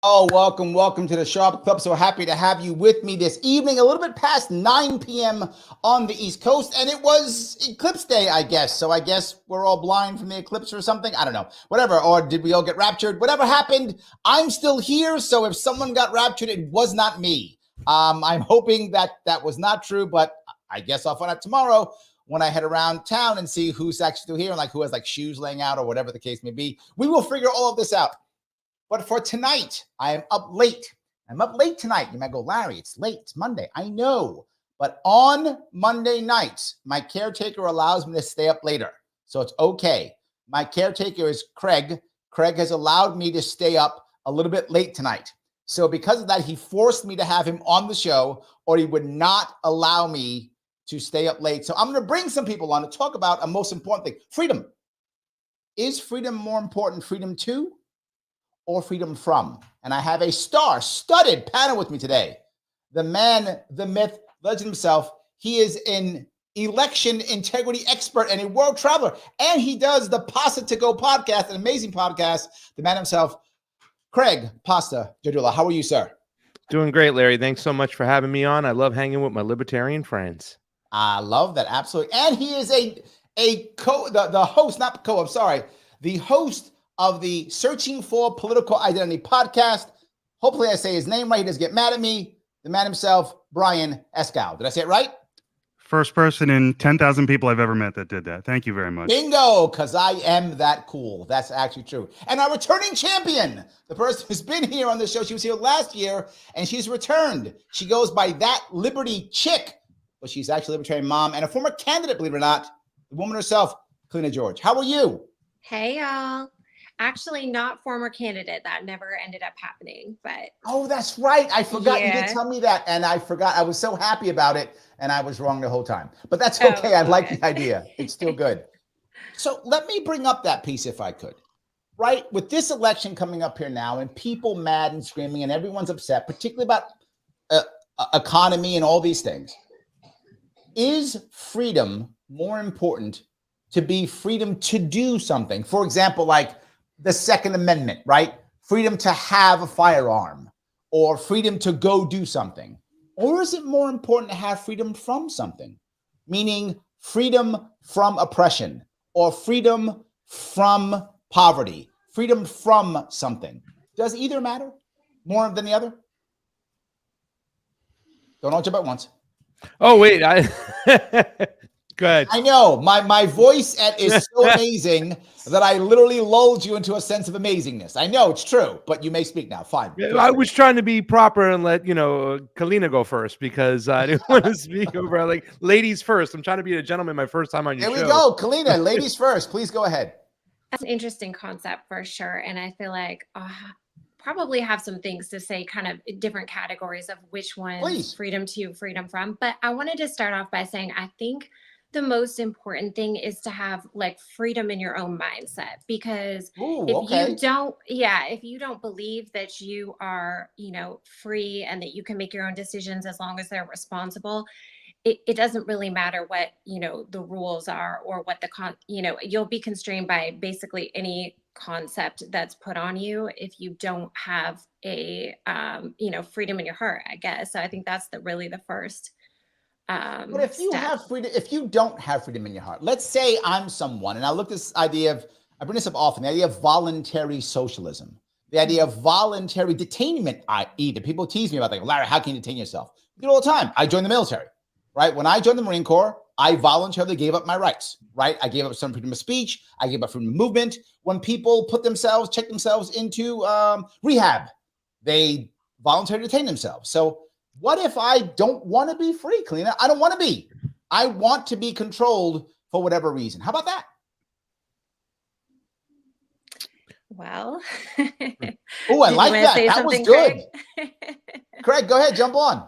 Oh, welcome to the Sharpe Club. So happy to have you with me this evening, a little bit past 9 p.m. on the East Coast, and it was eclipse day, I guess. So I guess we're all blind from the eclipse or something. I don't know. Whatever. Or did we all get raptured? Whatever happened, I'm still here. So if someone got raptured, it was not me. I'm hoping that was not true, but I guess I'll find out tomorrow when I head around town and see who's actually still here and like who has like shoes laying out or whatever the case may be. We will figure all of this out. But for tonight, I am up late. I'm up late tonight. You might go, Larry, it's late. It's Monday. I know. But on Monday nights, my caretaker allows me to stay up later. So it's okay. My caretaker is Craig. Craig has allowed me to stay up a little bit late tonight. So because of that, he forced me to have him on the show, or he would not allow me to stay up late. So I'm going to bring some people on to talk about a most important thing. Freedom. Is freedom more important? Freedom to or freedom from? And I have a star-studded panel with me today. The man, the myth, legend himself. He is an election integrity expert and a world traveler. And he does the Pasta to Go podcast, an amazing podcast. The man himself, Craig Pasta Jardula. How are you, sir? Doing great, Larry. Thanks so much for having me on. I love hanging with my libertarian friends. I love that, absolutely. And he is the host of the Searching for Political Identity podcast. Hopefully I say his name right. He doesn't get mad at me. The man himself, Brian Eskow. Did I say it right? First person in 10,000 people I've ever met that did that. Thank you very much. Bingo, because I am that cool. That's actually true. And our returning champion, the person who's been here on the show, she was here last year, and she's returned. She goes by That Liberty Chick, but she's actually a libertarian mom and a former candidate, believe it or not, the woman herself, Kaleena George. How are you? Hey, y'all. Actually, not former candidate. That never ended up happening, but. Oh, that's right. I forgot. Yeah. You did tell me that, and I forgot. I was so happy about it, and I was wrong the whole time. But that's okay. I like the idea. It's still good. So let me bring up that piece if I could. Right? With this election coming up here now, and people mad and screaming, and everyone's upset, particularly about economy and all these things. Is freedom more important to be freedom to do something? For example, like the Second Amendment, right? Freedom to have a firearm or freedom to go do something. Or is it more important to have freedom from something? Meaning freedom from oppression or freedom from poverty, freedom from something. Does either matter more than the other? Don't all jump at once. Oh, wait. Go ahead. I know. My voice is so amazing that I literally lulled you into a sense of amazingness. I know it's true, but you may speak now. Fine. I was trying to be proper and let, Kaleena go first because I didn't want to speak over like ladies first. I'm trying to be a gentleman my first time on your show. Here we go. Kaleena, ladies first. Please go ahead. That's an interesting concept for sure. And I feel like probably have some things to say, kind of different categories of which one's freedom to, freedom from. But I wanted to start off by saying I think the most important thing is to have like freedom in your own mindset, because if you don't believe that you are, free and that you can make your own decisions as long as they're responsible, it doesn't really matter what, the rules are or what you'll be constrained by basically any concept that's put on you if you don't have a, freedom in your heart, I guess. So I think that's really the first but if you have freedom, if you don't have freedom in your heart, let's say I'm someone, and I look this idea of, I bring this up often, the idea of voluntary socialism, the idea of voluntary detainment. People tease me about like, Larry, how can you detain yourself? I do it all the time. I joined the military, right? When I joined the Marine Corps, I voluntarily gave up my rights, right? I gave up some freedom of speech. I gave up freedom of movement. When people check themselves into rehab, they voluntarily detain themselves. So what if I don't want to be free, Kaleena? I don't want to be. I want to be controlled for whatever reason. How about that? Well. Oh, I like that. That was good. Craig, go ahead. Jump on.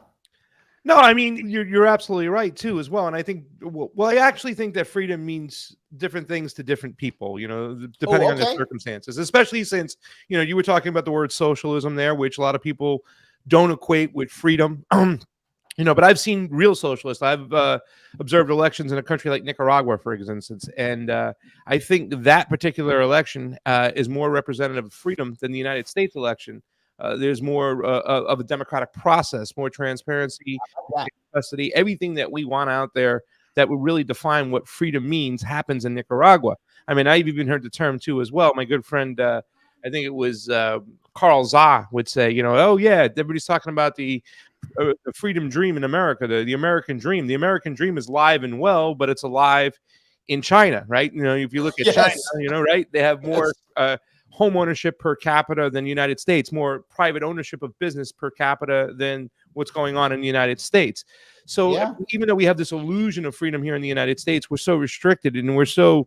No, I mean, you're absolutely right too, as well. And I think, well, I actually think that freedom means different things to different people, depending on their circumstances, especially since, you were talking about the word socialism there, which a lot of people don't equate with freedom. But I've seen real socialists. I've observed elections in a country like Nicaragua, for instance, and I think that particular election is more representative of freedom than the United States election. There's more of a democratic process, more transparency, custody, everything that we want out there that would really define what freedom means happens in Nicaragua. I mean, I've even heard the term too as well. My good friend, I think it was Carl Zah would say, oh yeah, everybody's talking about the freedom dream in America, the American dream. The American dream is live and well, but it's alive in China, right? If you look at China, right, they have more home ownership per capita than the United States, more private ownership of business per capita than what's going on in the United States. So even though we have this illusion of freedom here in the United States, we're so restricted and we're so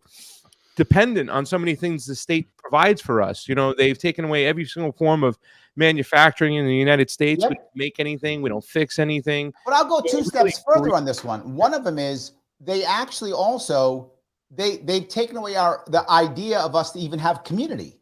dependent on so many things the state provides for us. They've taken away every single form of manufacturing in the United States. We don't make anything. We don't fix anything. But I'll go two steps further on this one. One of them is they actually also, they've taken away the idea of us to even have community,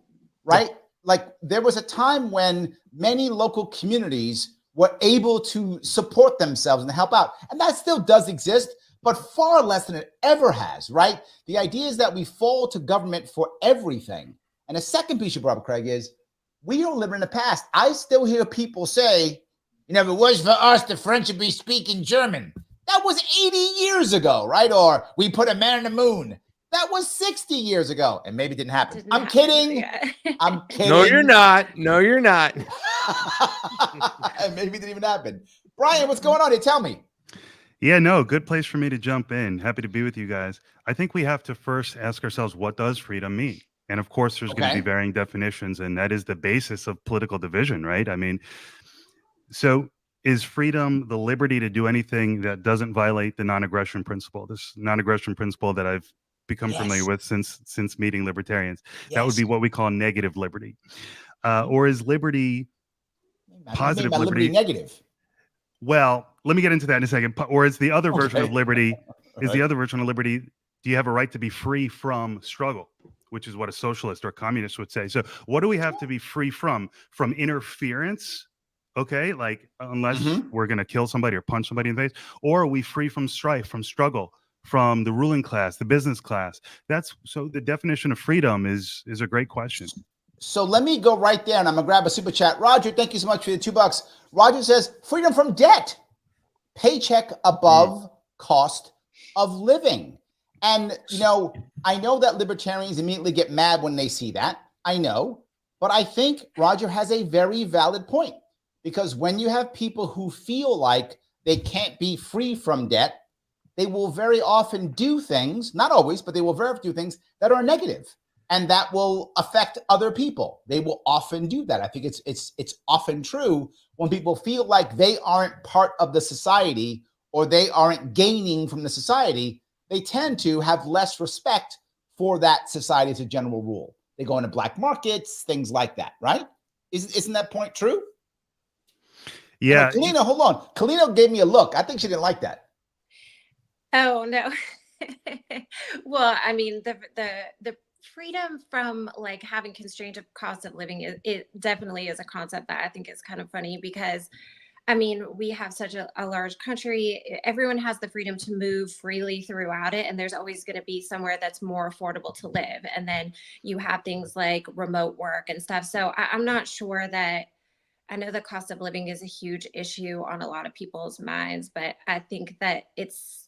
right? Like there was a time when many local communities were able to support themselves and help out. And that still does exist, but far less than it ever has, right? The idea is that we fall to government for everything. And the second piece you brought up, Craig, is we don't live in the past. I still hear people say, if it was for us, the French would be speaking German. That was 80 years ago, right? Or we put a man on the moon. That was 60 years ago. And maybe it didn't happen. I'm kidding. I'm kidding. No, you're not. No, you're not. And maybe it didn't even happen. Brian, what's going on here? Tell me. Yeah, no, good place for me to jump in. Happy to be with you guys. I think we have to first ask ourselves, what does freedom mean? And of course, there's going to be varying definitions, and that is the basis of political division, right? I mean, so is freedom the liberty to do anything that doesn't violate the non-aggression principle? This non-aggression principle that I've become familiar with since meeting libertarians. That would be what we call negative liberty. Or is liberty positive liberty? Negative. Well, let me get into that in a second. Or is the other version of liberty, do you have a right to be free from struggle, which is what a socialist or a communist would say. So what do we have to be free from? From interference, okay? Like unless we're going to kill somebody or punch somebody in the face, or are we free from strife, from struggle, from the ruling class, the business class? So the definition of freedom is a great question. So let me go right there, and I'm going to grab a super chat. Roger, thank you so much for the $2. Roger says, freedom from debt, paycheck above cost of living. And, I know that libertarians immediately get mad when they see that. I know. But I think Roger has a very valid point, because when you have people who feel like they can't be free from debt, they will very often do things, not always, but they will very often do things that are negative. And that will affect other people. They will often do that. I think it's often true when people feel like they aren't part of the society or they aren't gaining from the society, they tend to have less respect for that society as a general rule. They go into black markets, things like that, right? Isn't that point true? Yeah. Kaleena, hold on. Kaleena gave me a look. I think she didn't like that. Oh, no. Well, I mean, the freedom from like having constraint of cost of living, it definitely is a concept that I think is kind of funny, because I mean, we have such a large country. Everyone has the freedom to move freely throughout it, and there's always going to be somewhere that's more affordable to live. And then you have things like remote work and stuff. So I'm not sure that, I know the cost of living is a huge issue on a lot of people's minds, but I think that it's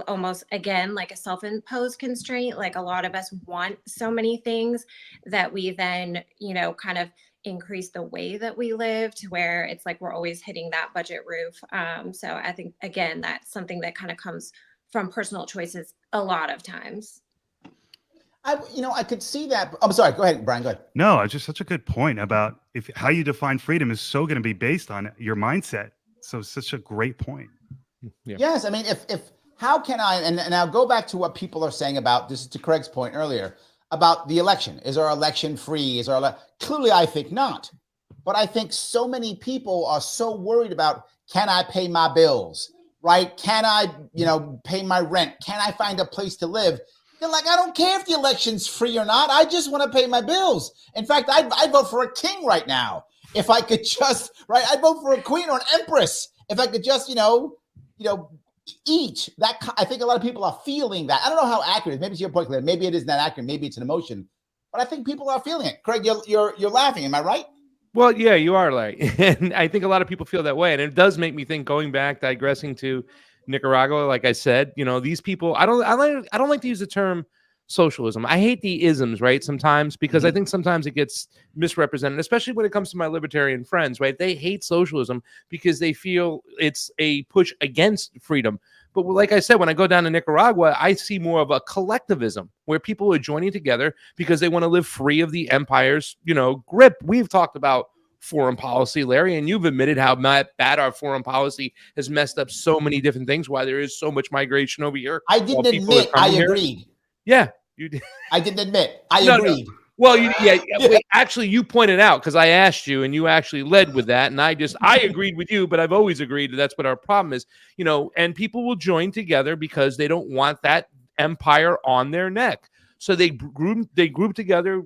almost, again, like a self-imposed constraint. Like a lot of us want so many things that we then, kind of increase the way that we live to where it's like we're always hitting that budget roof. So I think, again, that's something that kind of comes from personal choices a lot of times. I could see that. I'm sorry. Go ahead, Brian. Go ahead. No, it's just such a good point about how you define freedom is so going to be based on your mindset. So it's such a great point. Yeah. Yes. I mean, how can I, and I'll go back to what people are saying about, this is to Craig's point earlier, about the election. Is our election free? Clearly, I think not. But I think so many people are so worried about, can I pay my bills? right? Can I, pay my rent? Can I find a place to live? They're like, I don't care if the election's free or not. I just want to pay my bills. In fact, I'd vote for a king right now. If I could just, right, I'd vote for a queen or an empress. If I could just, eat that. I think a lot of people are feeling that. I don't know how accurate it is. Maybe it's your point, Claire. Maybe it isn't that accurate. Maybe it's an emotion, but I think people are feeling it. Craig, you're laughing. Am I right? Well, yeah, you are, Larry. And I think a lot of people feel that way. And it does make me think, going back, digressing to Nicaragua, like I said, these people, I don't like to use the term socialism. I hate the isms, right? Sometimes, because I think sometimes it gets misrepresented, especially when it comes to my libertarian friends, right? They hate socialism because they feel it's a push against freedom. But like I said, when I go down to Nicaragua, I see more of a collectivism where people are joining together because they want to live free of the empire's, grip. We've talked about foreign policy, Larry, and you've admitted how bad our foreign policy has messed up so many different things, why there is so much migration over here. I didn't admit I agreed. Yeah, you did. I didn't admit I agreed. No. Well, wait, actually, you pointed out, because I asked you, and you actually led with that, and I agreed with you, but I've always agreed that's what our problem is, and people will join together because they don't want that empire on their neck. So they group together,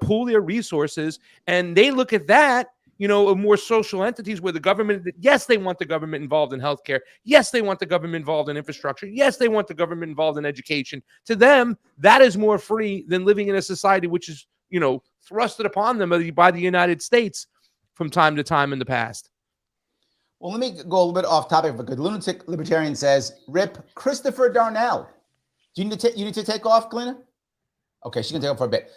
pool their resources, and they look at that, more social entities where the government, yes, they want the government involved in healthcare. Yes, they want the government involved in infrastructure. Yes, they want the government involved in education. To them, that is more free than living in a society which is, thrusted upon them by the United States from time to time in the past. Well, let me go a little bit off topic. If a good lunatic libertarian says, "Rip Christopher Darnell." Do you need to take off, Kaleena? Okay, she's gonna take off for a bit.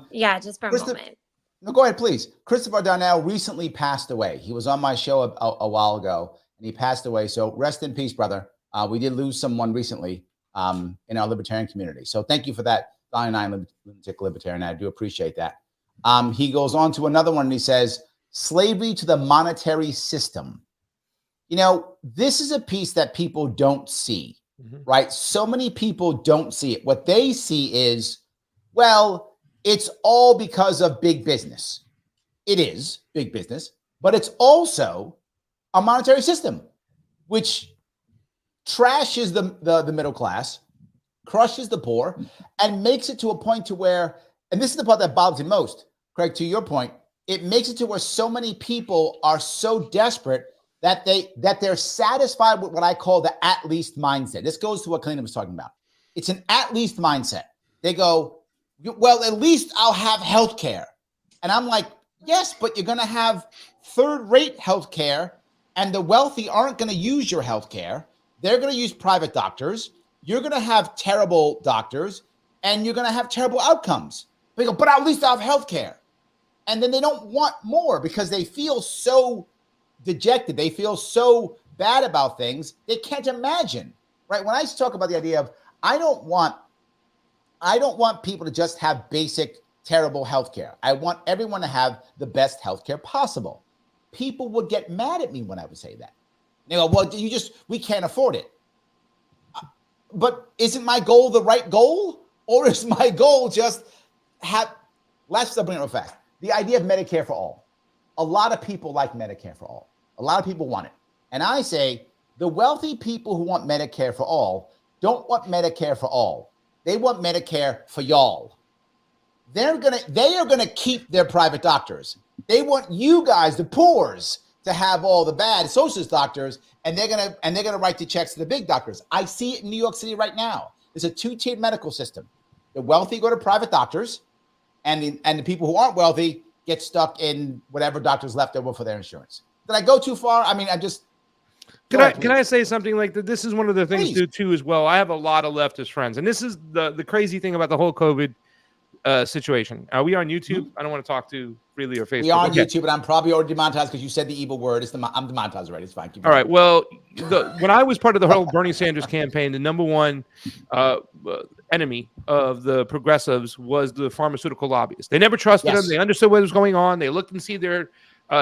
Yeah, just for a moment. No, go ahead, please. Christopher Darnell recently passed away. He was on my show a while ago, and he passed away. So rest in peace, brother. We did lose someone recently in our libertarian community. So thank you for that, 99 lunatic libertarian. I do appreciate that. He goes on to another one, and he says, slavery to the monetary system. This is a piece that people don't see, right? So many people don't see it. What they see is, well, it's all because of big business. It is big business, but it's also a monetary system, which trashes the middle class, crushes the poor, and makes it to a point to where, and this is the part that bothers me most, Craig, to your point, it makes it to where so many people are so desperate that they're satisfied with what I call the at least mindset. This goes to what Kaleena was talking about. It's an at least mindset. They go, well, at least I'll have health care. And I'm like, yes, but you're going to have third-rate health care, and the wealthy aren't going to use your health care. They're going to use private doctors. You're going to have terrible doctors, and you're going to have terrible outcomes. They go, but at least I'll have health care. And then they don't want more because they feel so dejected. They feel so bad about things. They can't imagine, right? When I talk about the idea of, I don't want people to just have basic, terrible healthcare. I want everyone to have the best healthcare possible. People would get mad at me when I would say that. They go, well, we can't afford it. But isn't my goal the right goal? Or is my goal just let's bring it real fast. The idea of Medicare for all. A lot of people like Medicare for all. A lot of people want it. And I say, the wealthy people who want Medicare for all don't want Medicare for all. They want Medicare for y'all. They are gonna keep their private doctors. They want you guys, the poors, to have all the bad socialist doctors, and they're gonna write the checks to the big doctors. I see it in New York City right now. There's a two-tiered medical system. The wealthy go to private doctors, and the people who aren't wealthy get stuck in whatever doctor's left over for their insurance. Did I go too far? I mean, Can I say something like that? This is one of the things too as well. I have a lot of leftist friends, and this is the crazy thing about the whole COVID situation. Are we on YouTube? I don't want to talk to freely or Facebook. We are on YouTube, but I'm probably already demonetized because you said the evil word. I'm demonetized already. It's fine. All right. Well, when I was part of the whole Bernie Sanders campaign, the number one enemy of the progressives was the pharmaceutical lobbyists. They never trusted them. They understood what was going on. They looked and see their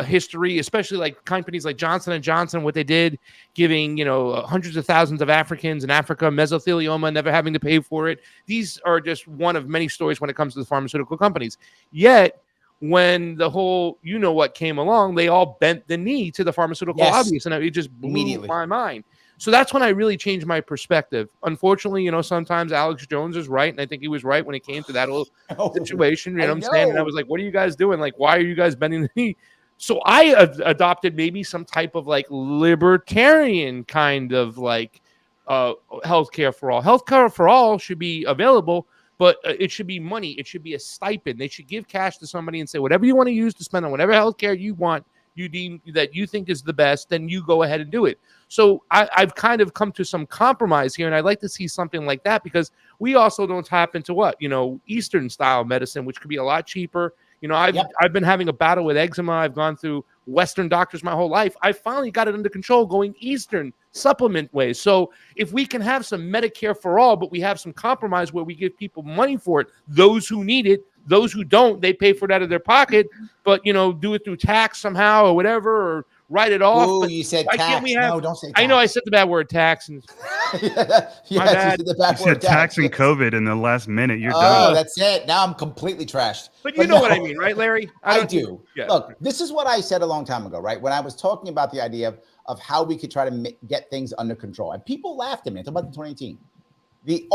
history, especially like companies like Johnson & Johnson, what they did, giving, hundreds of thousands of Africans in Africa mesothelioma, never having to pay for it. These are just one of many stories when it comes to the pharmaceutical companies. Yet, when the whole, what came along, they all bent the knee to the pharmaceutical lobbyists, and it just blew my mind. So that's when I really changed my perspective. Unfortunately, you know, sometimes Alex Jones is right, and I think he was right when it came to that whole situation. You know what I'm saying? And I was like, what are you guys doing? Like, why are you guys bending the knee? So I adopted maybe some type of like libertarian kind of like healthcare for all. Healthcare for all should be available, but it should be money. It should be a stipend. They should give cash to somebody and say, whatever you want to use to spend on whatever healthcare you want, you deem that you think is the best, then you go ahead and do it. So I've kind of come to some compromise here, and I'd like to see something like that, because we also don't tap into what, you know, Eastern style medicine, which could be a lot cheaper. You know, I've been having a battle with eczema. I've gone through Western doctors my whole life. I finally got it under control going Eastern supplement ways. So if we can have some Medicare for all, but we have some compromise where we give people money for it, those who need it, those who don't, they pay for it out of their pocket, but, you know, do it through tax somehow or whatever, or write it off. Oh, you said tax. No, don't say tax. I know I said the bad word tax. And yes, you said the bad word tax and COVID in the last minute. You're done. Oh, that's it. Now I'm completely trashed. But you know what I mean, right, Larry? I do. Yeah. Look, this is what I said a long time ago, right? When I was talking about the idea of how we could try to get things under control. And people laughed at me. It's about 2018. The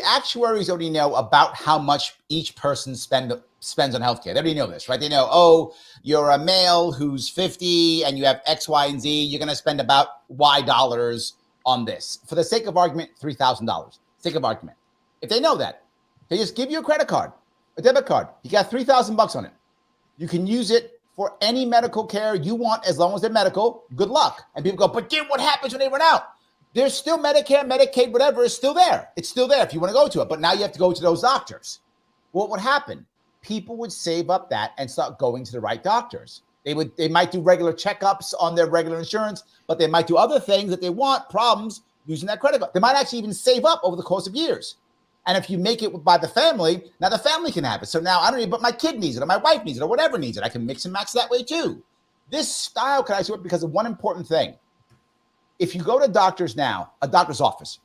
actuaries already know about how much each person spends on healthcare. They already know this, right? They know, oh, you're a male who's 50 and you have X, Y, and Z. You're going to spend about Y dollars on this. For the sake of argument, $3,000. Sake of argument. If they know that, they just give you a credit card, a debit card. You got $3,000 on it. You can use it for any medical care you want as long as they're medical. Good luck. And people go, but dude, what happens when they run out? There's still Medicare, Medicaid, whatever is still there. It's still there if you want to go to it. But now you have to go to those doctors. What would happen? People would save up that and start going to the right doctors. They might do regular checkups on their regular insurance, but they might do other things that they want, problems using that credit card. They might actually even save up over the course of years. And if you make it by the family, now the family can have it. So now I don't need, but my kid needs it, or my wife needs it, or whatever needs it. I can mix and match that way too. This style can actually work because of one important thing. If you go to doctors now, a doctor's office,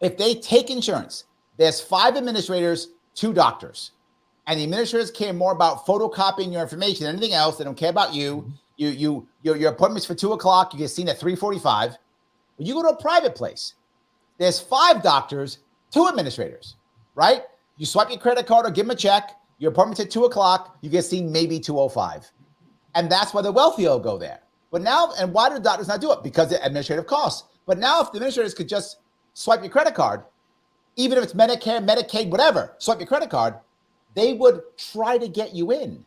if they take insurance, there's 5 administrators, 2 doctors. And the administrators care more about photocopying your information than anything else. They don't care about you. Your appointment's for 2:00. You get seen at 3:45. When you go to a private place, there's 5 doctors, 2 administrators, right? You swipe your credit card or give them a check. Your appointment's at 2:00. You get seen maybe 2:05. And that's why the wealthy will go there. But now, and why do doctors not do it? Because of administrative costs. But now if the administrators could just swipe your credit card, even if it's Medicare, Medicaid, whatever, swipe your credit card, they would try to get you in.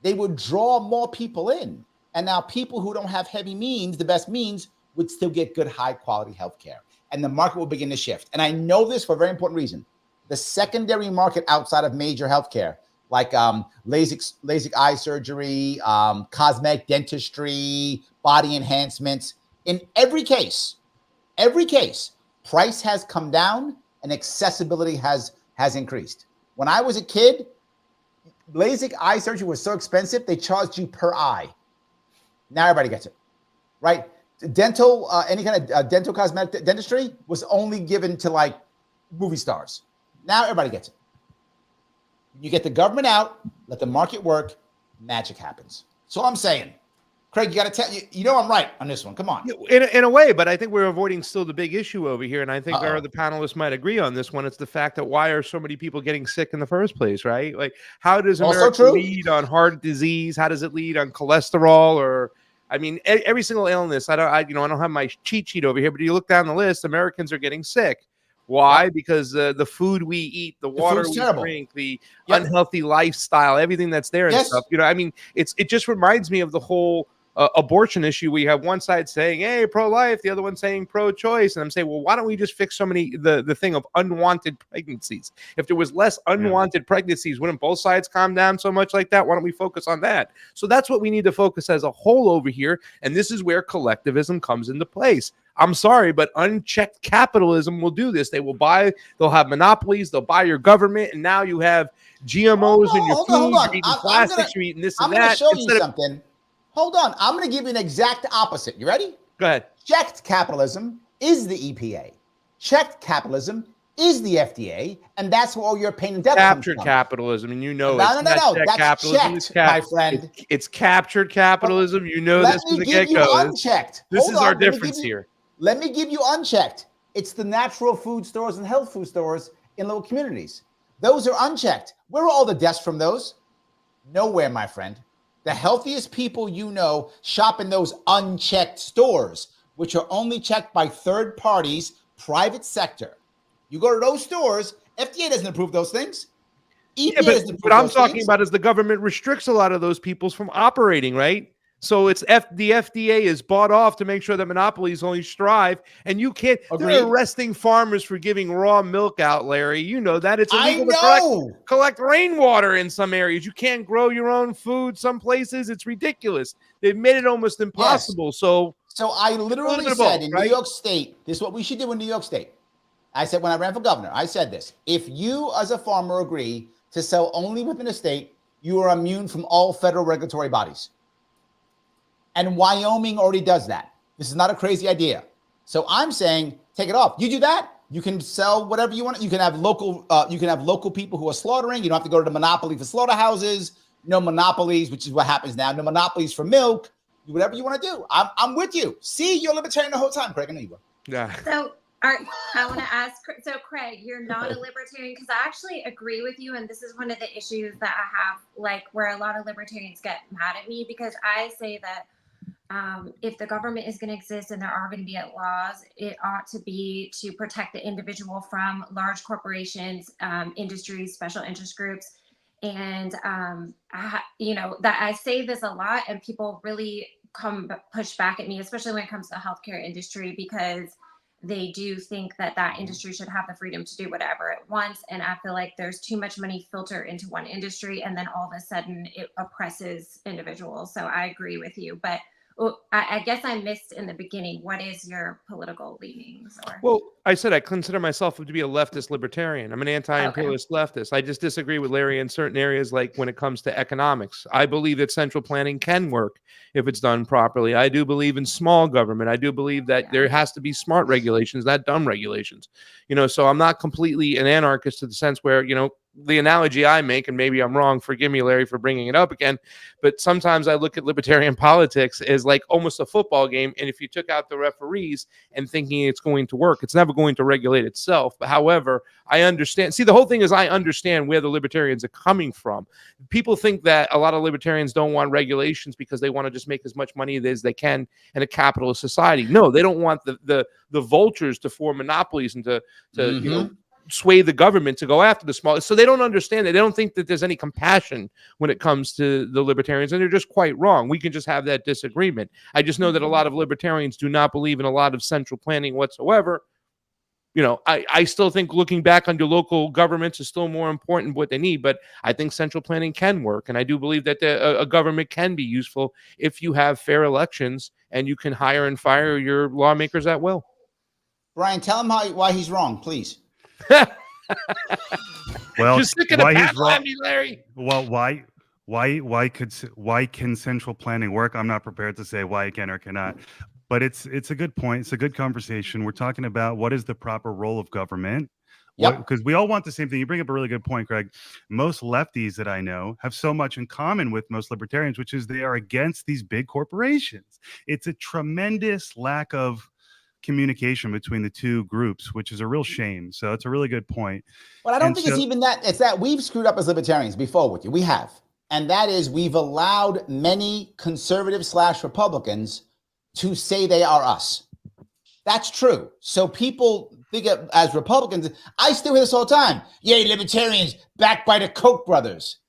They would draw more people in. And now people who don't have heavy means, the best means, would still get good, high quality healthcare. And the market will begin to shift. And I know this for a very important reason. The secondary market outside of major healthcare, like LASIK eye surgery, cosmetic dentistry, body enhancements. In every case, price has come down and accessibility has increased. When I was a kid, LASIK eye surgery was so expensive, they charged you per eye. Now everybody gets it, right? Dental, any kind of dental cosmetic dentistry was only given to like movie stars. Now everybody gets it. You get the government out, let the market work, magic happens. So I'm saying, Craig, you got to tell you know I'm right on this one. Come on. In a way, but I think we're avoiding still the big issue over here, and I think our other panelists might agree on this one. It's the fact that why are so many people getting sick in the first place, right? Like, how does America lead on heart disease? How does it lead on cholesterol? Or, I mean, every single illness. I don't have my cheat sheet over here, but you look down the list, Americans are getting sick. Why? Because the food we eat, the water we drink, the unhealthy lifestyle, everything that's there and stuff. You know, I mean, it just reminds me of the whole abortion issue. We have one side saying, hey, pro-life, the other one saying pro-choice. And I'm saying, well, why don't we just fix the thing of unwanted pregnancies? If there was less unwanted pregnancies, wouldn't both sides calm down so much like that? Why don't we focus on that? So that's what we need to focus as a whole over here. And this is where collectivism comes into place. I'm sorry, but unchecked capitalism will do this. They'll have monopolies, they'll buy your government, and now you have GMOs in your food, you're eating plastics, you're eating this and that. I'm going to show you something. Hold on. I'm going to give you an exact opposite. You ready? Go ahead. Checked capitalism is the EPA. Checked capitalism is the FDA, and that's where all your pain and death comes from. Captured capitalism, and you know no. That's capitalism. Checked, my friend. It's captured capitalism. You know this from the get-go. Unchecked. This is our difference here. Let me give you unchecked. It's the natural food stores and health food stores in local communities. Those are unchecked. Where are all the deaths from those? Nowhere, my friend. The healthiest people you know shop in those unchecked stores, which are only checked by third parties, private sector. You go to those stores, FDA doesn't approve those things. Yeah, but what I'm talking about is the government restricts a lot of those peoples from operating, right? So it's the FDA is bought off to make sure that monopolies only strive, and you can't. They're arresting farmers for giving raw milk out, Larry. You know that it's illegal to collect rainwater in some areas. You can't grow your own food. Some places it's ridiculous. They've made it almost impossible. Yes. So I literally said in New York State, this is what we should do in New York State. I said when I ran for governor, I said this: if you as a farmer agree to sell only within a state, you are immune from all federal regulatory bodies. And Wyoming already does that. This is not a crazy idea. So I'm saying, take it off. You do that, you can sell whatever you want. You can have local people who are slaughtering. You don't have to go to the monopoly for slaughterhouses. No monopolies, which is what happens now. No monopolies for milk. Do whatever you want to do. I'm with you. See, you're libertarian the whole time, Craig. I know you were. Yeah. So I want to ask, so Craig, you're not a libertarian, because I actually agree with you. And this is one of the issues that I have, like where a lot of libertarians get mad at me, because I say that if the government is going to exist and there are going to be laws, it ought to be to protect the individual from large corporations, industries, special interest groups. And, that I say this a lot, and people really push back at me, especially when it comes to the healthcare industry, because they do think that industry should have the freedom to do whatever it wants. And I feel like there's too much money filter into one industry, and then all of a sudden it oppresses individuals. So I agree with you. But I guess I missed in the beginning, what is your political leanings? Well, I said I consider myself to be a leftist libertarian. I'm an anti-imperialist leftist. I just disagree with Larry in certain areas, like when it comes to economics. I believe that central planning can work if it's done properly. I do believe in small government. I do believe that there has to be smart regulations, not dumb regulations. So I'm not completely an anarchist to the sense where, the analogy I make, and maybe I'm wrong, forgive me, Larry, for bringing it up again, but sometimes I look at libertarian politics as like almost a football game. And if you took out the referees and thinking it's going to work, it's never going to regulate itself. But however, I understand. See, the whole thing is I understand where the libertarians are coming from. People think that a lot of libertarians don't want regulations because they want to just make as much money as they can in a capitalist society. No, they don't want the vultures to form monopolies and to sway the government to go after the small. So they don't understand that. They don't think that there's any compassion when it comes to the libertarians, and they're just quite wrong. We can just have that disagreement. I just know that a lot of libertarians do not believe in a lot of central planning whatsoever. I still think looking back on your local governments is still more important than what they need, but I think central planning can work. And I do believe that a government can be useful if you have fair elections and you can hire and fire your lawmakers at will. Brian, tell him why he's wrong, please. Well, just sticking a pat on me, Larry. Well, why can central planning work? I'm not prepared to say why it can or cannot, but it's a good point. It's a good conversation. We're talking about what is the proper role of government. Because we all want the same thing. You bring up a really good point, Craig. Most lefties that I know have so much in common with most libertarians, which is they are against these big corporations. It's a tremendous lack of communication between the two groups, which is a real shame. So it's a really good point. But I don't think it's even that. It's that we've screwed up as libertarians before with you. We have. And that is we've allowed many conservative/Republicans to say they are us. That's true. So people think of as Republicans. I still hear this all the time. Yay, libertarians backed by the Koch brothers.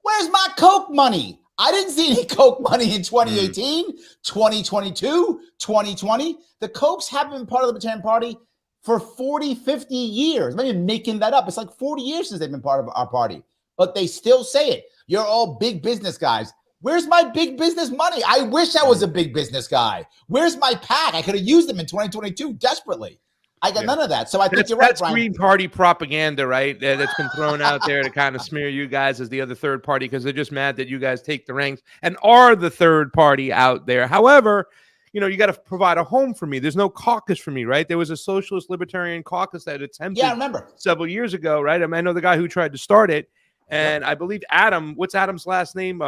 Where's my Koch money? I didn't see any Koch money in 2018, 2022, 2020. The Kochs haven't been part of the Libertarian Party for 40, 50 years. I'm not even making that up. It's like 40 years since they've been part of our party. But they still say it. You're all big business guys. Where's my big business money? I wish I was a big business guy. Where's my PAC? I could have used them in 2022 desperately. I got none of that. So I think you're right, that's Brian. Green Party propaganda, right? That's been thrown out there to kind of smear you guys as the other third party because they're just mad that you guys take the ranks and are the third party out there. However, you got to provide a home for me. There's no caucus for me, right? There was a socialist libertarian caucus that attempted I remember. several years ago, right? I know the guy who tried to start it. And I believe Adam, what's Adam's last name?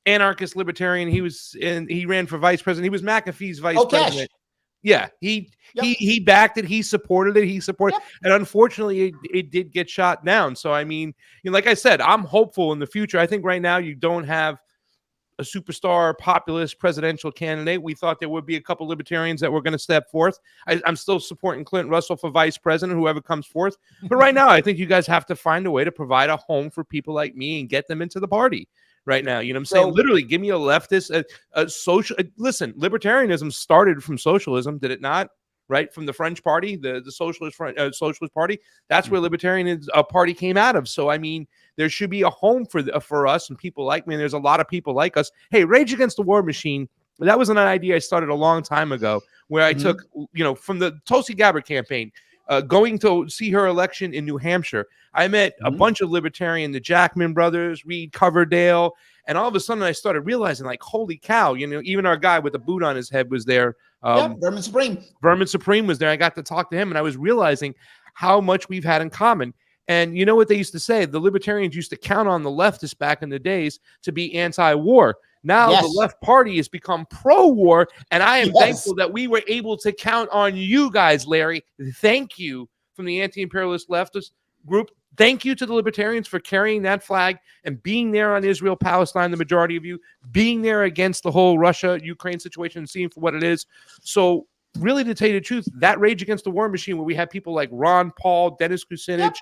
anarchist libertarian. He ran for vice president. He was McAfee's vice president. Yeah, he backed it. He supported it. And unfortunately, it did get shot down. So I mean, like I said, I'm hopeful in the future. I think right now you don't have a superstar populist presidential candidate. We thought there would be a couple libertarians that were going to step forth. I'm still supporting Clint Russell for vice president, whoever comes forth. But right now, I think you guys have to find a way to provide a home for people like me and get them into the party. Right now, you know what I'm saying? Literally, give me a leftist, a social. Listen, libertarianism started from socialism, did it not? Right, from the French Party, the Socialist Party. That's where Libertarian Party came out of. So, I mean, there should be a home for us and people like me. And there's a lot of people like us. Hey, Rage Against the War Machine. That was an idea I started a long time ago, where I took, from the Tulsi Gabbard campaign. Going to see her election in New Hampshire, I met a bunch of libertarian, the Jackman brothers, Reed Coverdale, and all of a sudden I started realizing, like, holy cow, even our guy with the boot on his head was there. Vermin Supreme. Vermin Supreme was there. I got to talk to him, and I was realizing how much we've had in common. And you know what they used to say? The libertarians used to count on the leftists back in the days to be anti-war. Now the left party has become pro-war, and I am thankful that we were able to count on you guys, Larry. Thank you from the anti-imperialist leftist group. Thank you to the libertarians for carrying that flag and being there on Israel, Palestine, the majority of you, being there against the whole Russia-Ukraine situation and seeing for what it is. So really, to tell you the truth, that Rage Against the War Machine, where we had people like Ron Paul, Dennis Kucinich,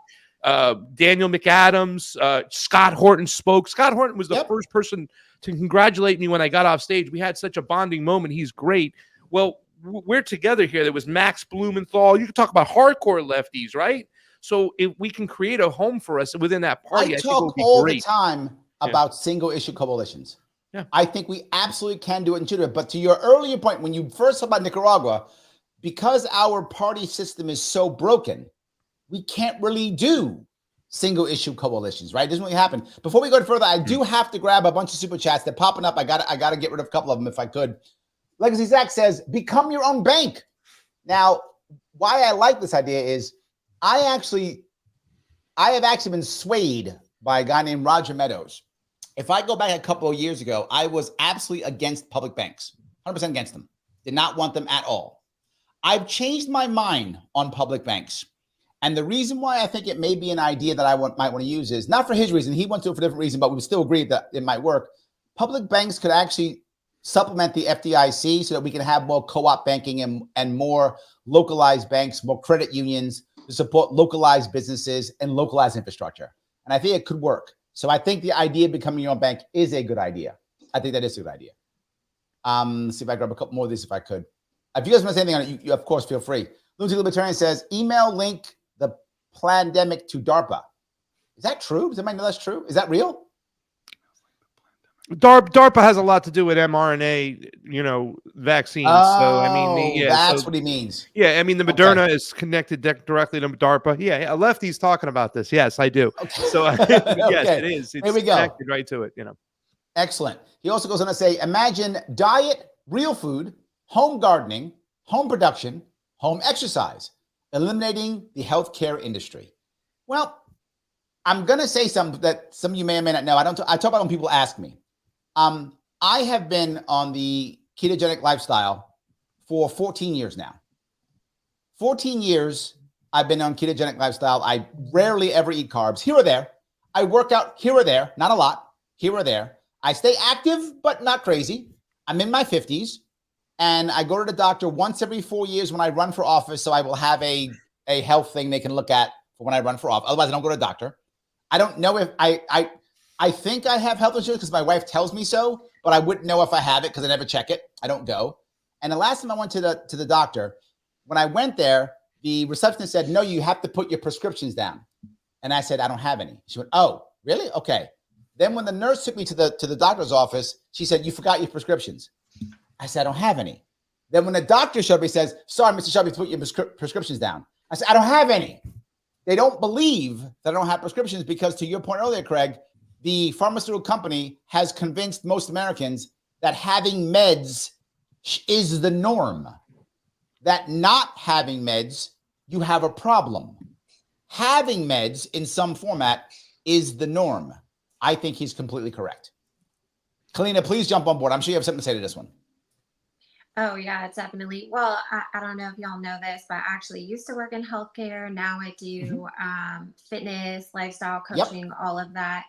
Daniel McAdams, Scott Horton spoke. Scott Horton was the first person to congratulate me when I got off stage. We had such a bonding moment. He's great. Well, we're together here. There was Max Blumenthal. You can talk about hardcore lefties, right? So if we can create a home for us within that party, I talk all the time about single issue coalitions. Yeah. I think we absolutely can do it and should do it. But to your earlier point, when you first talked about Nicaragua, because our party system is so broken, we can't really do single issue coalitions, right? It doesn't really happen. Before we go further, I do have to grab a bunch of super chats. They're popping up. I got to get rid of a couple of them if I could. Legacy Zach says, become your own bank. Now, why I like this idea is I have actually been swayed by a guy named Roger Meadows. If I go back a couple of years ago, I was absolutely against public banks, 100% against them. Did not want them at all. I've changed my mind on public banks. And the reason why I think it may be an idea that I might want to use is not for his reason. He went to it for a different reason, but we would still agree that it might work. Public banks could actually supplement the FDIC so that we can have more co-op banking and more localized banks, more credit unions to support localized businesses and localized infrastructure. And I think it could work. So I think the idea of becoming your own bank is a good idea. I think that is a good idea. Let's see if I grab a couple more of these if I could. If you guys want to say anything on it, you of course, feel free. Lunatic Libertarian says, email link the pandemic to DARPA. Is that true? Does anybody know that's true? Is that real? DARPA has a lot to do with mRNA, vaccines. Oh, so I mean, that's what he means. Yeah, I mean, the Moderna is connected directly to DARPA. Yeah, a lefty's talking about this. Yes, I do. Okay. So yes, it is. It's connected right to it. Excellent. He also goes on to say, imagine diet, real food, home gardening, home production, home exercise, eliminating the healthcare industry. Well, I'm going to say something that some of you may or may not know. I talk about when people ask me. I have been on the ketogenic lifestyle for 14 years now. 14 years I've been on ketogenic lifestyle. I rarely ever eat carbs, here or there. I work out here or there, not a lot, here or there. I stay active, but not crazy. I'm in my 50s, and I go to the doctor once every 4 years when I run for office, so I will have a health thing they can look at for when I run for office. Otherwise, I don't go to the doctor. I don't know if I think I have health insurance because my wife tells me so, but I wouldn't know if I have it because I never check it. I don't go. And the last time I went to the doctor, when I went there, the receptionist said, no, you have to put your prescriptions down. And I said, I don't have any. She went, oh, really? Okay. Then when the nurse took me to the doctor's office, she said, you forgot your prescriptions. I said, I don't have any. Then when the doctor showed me, he says, sorry, Mr. Sharpe, put your prescriptions down. I said, I don't have any. They don't believe that I don't have prescriptions because, to your point earlier, Craig, the pharmaceutical company has convinced most Americans that having meds is the norm, that not having meds, you have a problem. Having meds in some format is the norm. I think he's completely correct. Kaleena, please jump on board. I'm sure you have something to say to this one. Oh, yeah, definitely. Well, I don't know if y'all know this, but I actually used to work in healthcare. Now I do fitness, lifestyle coaching, all of that.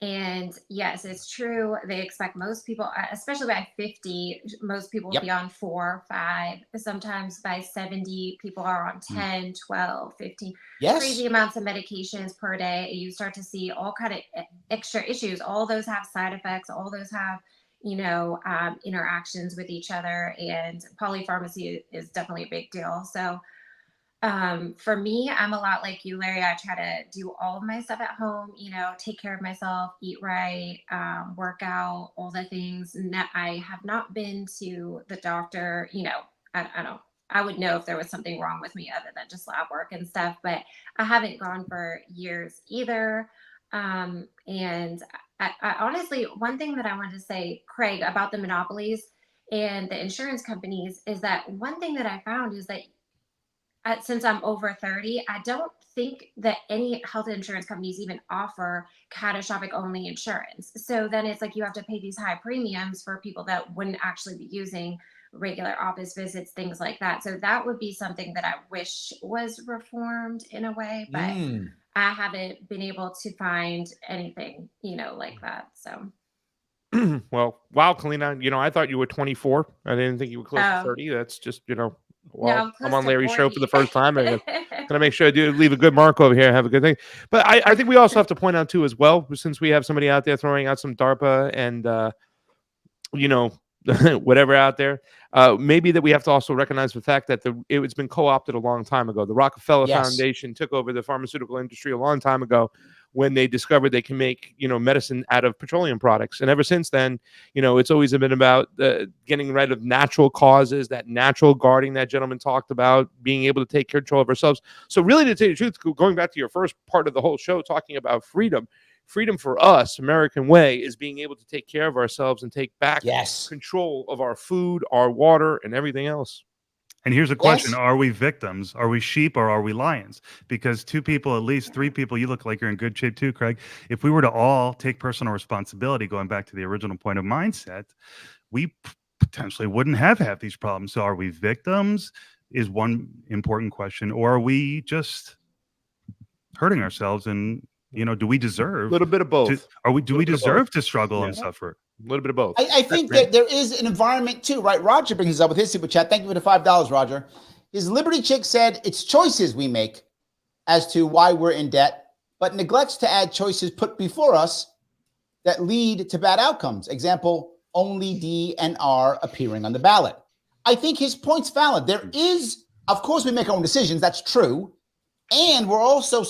And yes, it's true. They expect most people, especially by 50, most people will be on 4, 5. Sometimes by 70, people are on 10, 12, 15. Crazy amounts of medications per day. You start to see all kind of extra issues. All those have side effects. All those have interactions with each other, and polypharmacy is definitely a big deal. So for me, I'm a lot like you, Larry. I try to do all of my stuff at home, take care of myself, eat right, work out, all the things. And I have not been to the doctor, I would know if there was something wrong with me other than just lab work and stuff, but I haven't gone for years either. And I honestly, one thing that I wanted to say, Craig, about the monopolies and the insurance companies is that one thing that I found is that since I'm over 30, I don't think that any health insurance companies even offer catastrophic only insurance. So then it's like you have to pay these high premiums for people that wouldn't actually be using regular office visits, things like that. So that would be something that I wish was reformed in a way, but I haven't been able to find anything, like that. So. Well, wow, Kaleena, I thought you were 24. I didn't think you were close to 30. That's just, well, I'm on Larry's show for the first time. I'm gonna make sure I do leave a good mark over here. Have a good thing. But I think we also have to point out too, as well, since we have somebody out there throwing out some DARPA and whatever out there, maybe that we have to also recognize the fact that it's been co-opted a long time ago. The Rockefeller Foundation took over the pharmaceutical industry a long time ago when they discovered they can make medicine out of petroleum products, and ever since then, it's always been about getting rid of natural causes, that natural guarding that gentleman talked about, being able to take control of ourselves. So really, to tell you the truth, going back to your first part of the whole show, talking about freedom for us, American way, is being able to take care of ourselves and take back control of our food, our water, and everything else. And here's a question. Are we victims? Are we sheep or are we lions? Because 2 people, at least 3 people, you look like you're in good shape too, Craig. If we were to all take personal responsibility, going back to the original point of mindset, we potentially wouldn't have half these problems. So are we victims is one important question, or are we just hurting ourselves? And do we deserve a little bit of both? Do we deserve to struggle and suffer? A little bit of both. I think that there is an environment too, right? Roger brings this up with his super chat. Thank you for the $5, Roger. His Liberty Chick said it's choices we make as to why we're in debt, but neglects to add choices put before us that lead to bad outcomes. Example, only D and R appearing on the ballot. I think his point's valid. There is, of course, we make our own decisions. That's true. And we're also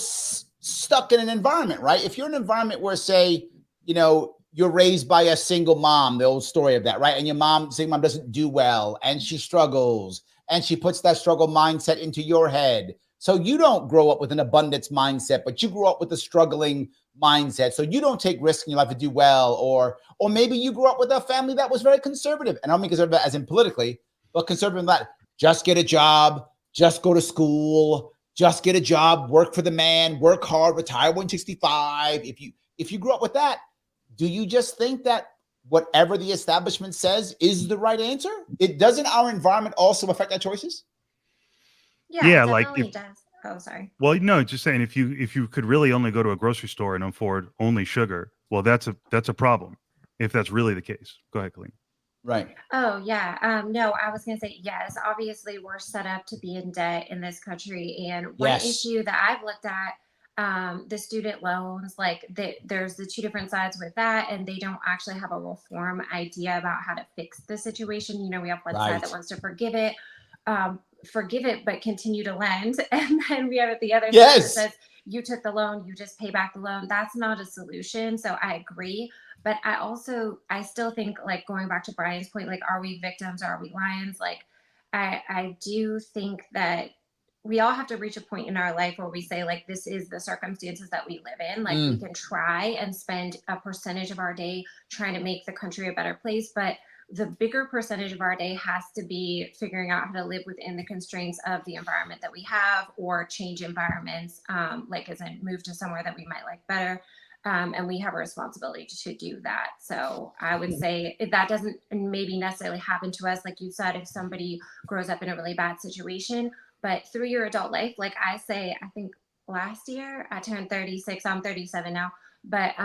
stuck in an environment, right? If you're in an environment where, say, you're raised by a single mom, the old story of that, right? And your single mom doesn't do well and she struggles and she puts that struggle mindset into your head. So you don't grow up with an abundance mindset, but you grow up with a struggling mindset. So you don't take risks in your life to do well. Or maybe you grew up with a family that was very conservative. And I don't mean conservative as in politically, but conservative in that just get a job, just go to school, just get a job, work for the man, work hard, retire when 65. If you grew up with that, do you just think that whatever the establishment says is the right answer? It doesn't our environment also affect our choices? Yeah, like it does. Oh, sorry. Well, no, just saying if you could really only go to a grocery store and afford only sugar, well, that's a problem. If that's really the case, go ahead, Kaleena. Right. Oh, yeah. No, I was going to say, yes, obviously we're set up to be in debt in this country. And one issue that I've looked at, the student loans, like there's the 2 different sides with that, and they don't actually have a reform idea about how to fix the situation. We have one side that wants to forgive it, but continue to lend. And then we have the other side that says, you took the loan, you just pay back the loan. That's not a solution. So I agree. But I still think, like, going back to Brian's point, like, are we victims or are we lions? Like, I do think that we all have to reach a point in our life where we say, like, this is the circumstances that we live in. Like, we can try and spend a percentage of our day trying to make the country a better place. But the bigger percentage of our day has to be figuring out how to live within the constraints of the environment that we have, or change environments, like as in move to somewhere that we might like better. And we have a responsibility to do that. So I would say that doesn't maybe necessarily happen to us, like you said, if somebody grows up in a really bad situation, but through your adult life, like I say, I think last year I turned 36, I'm 37 now. But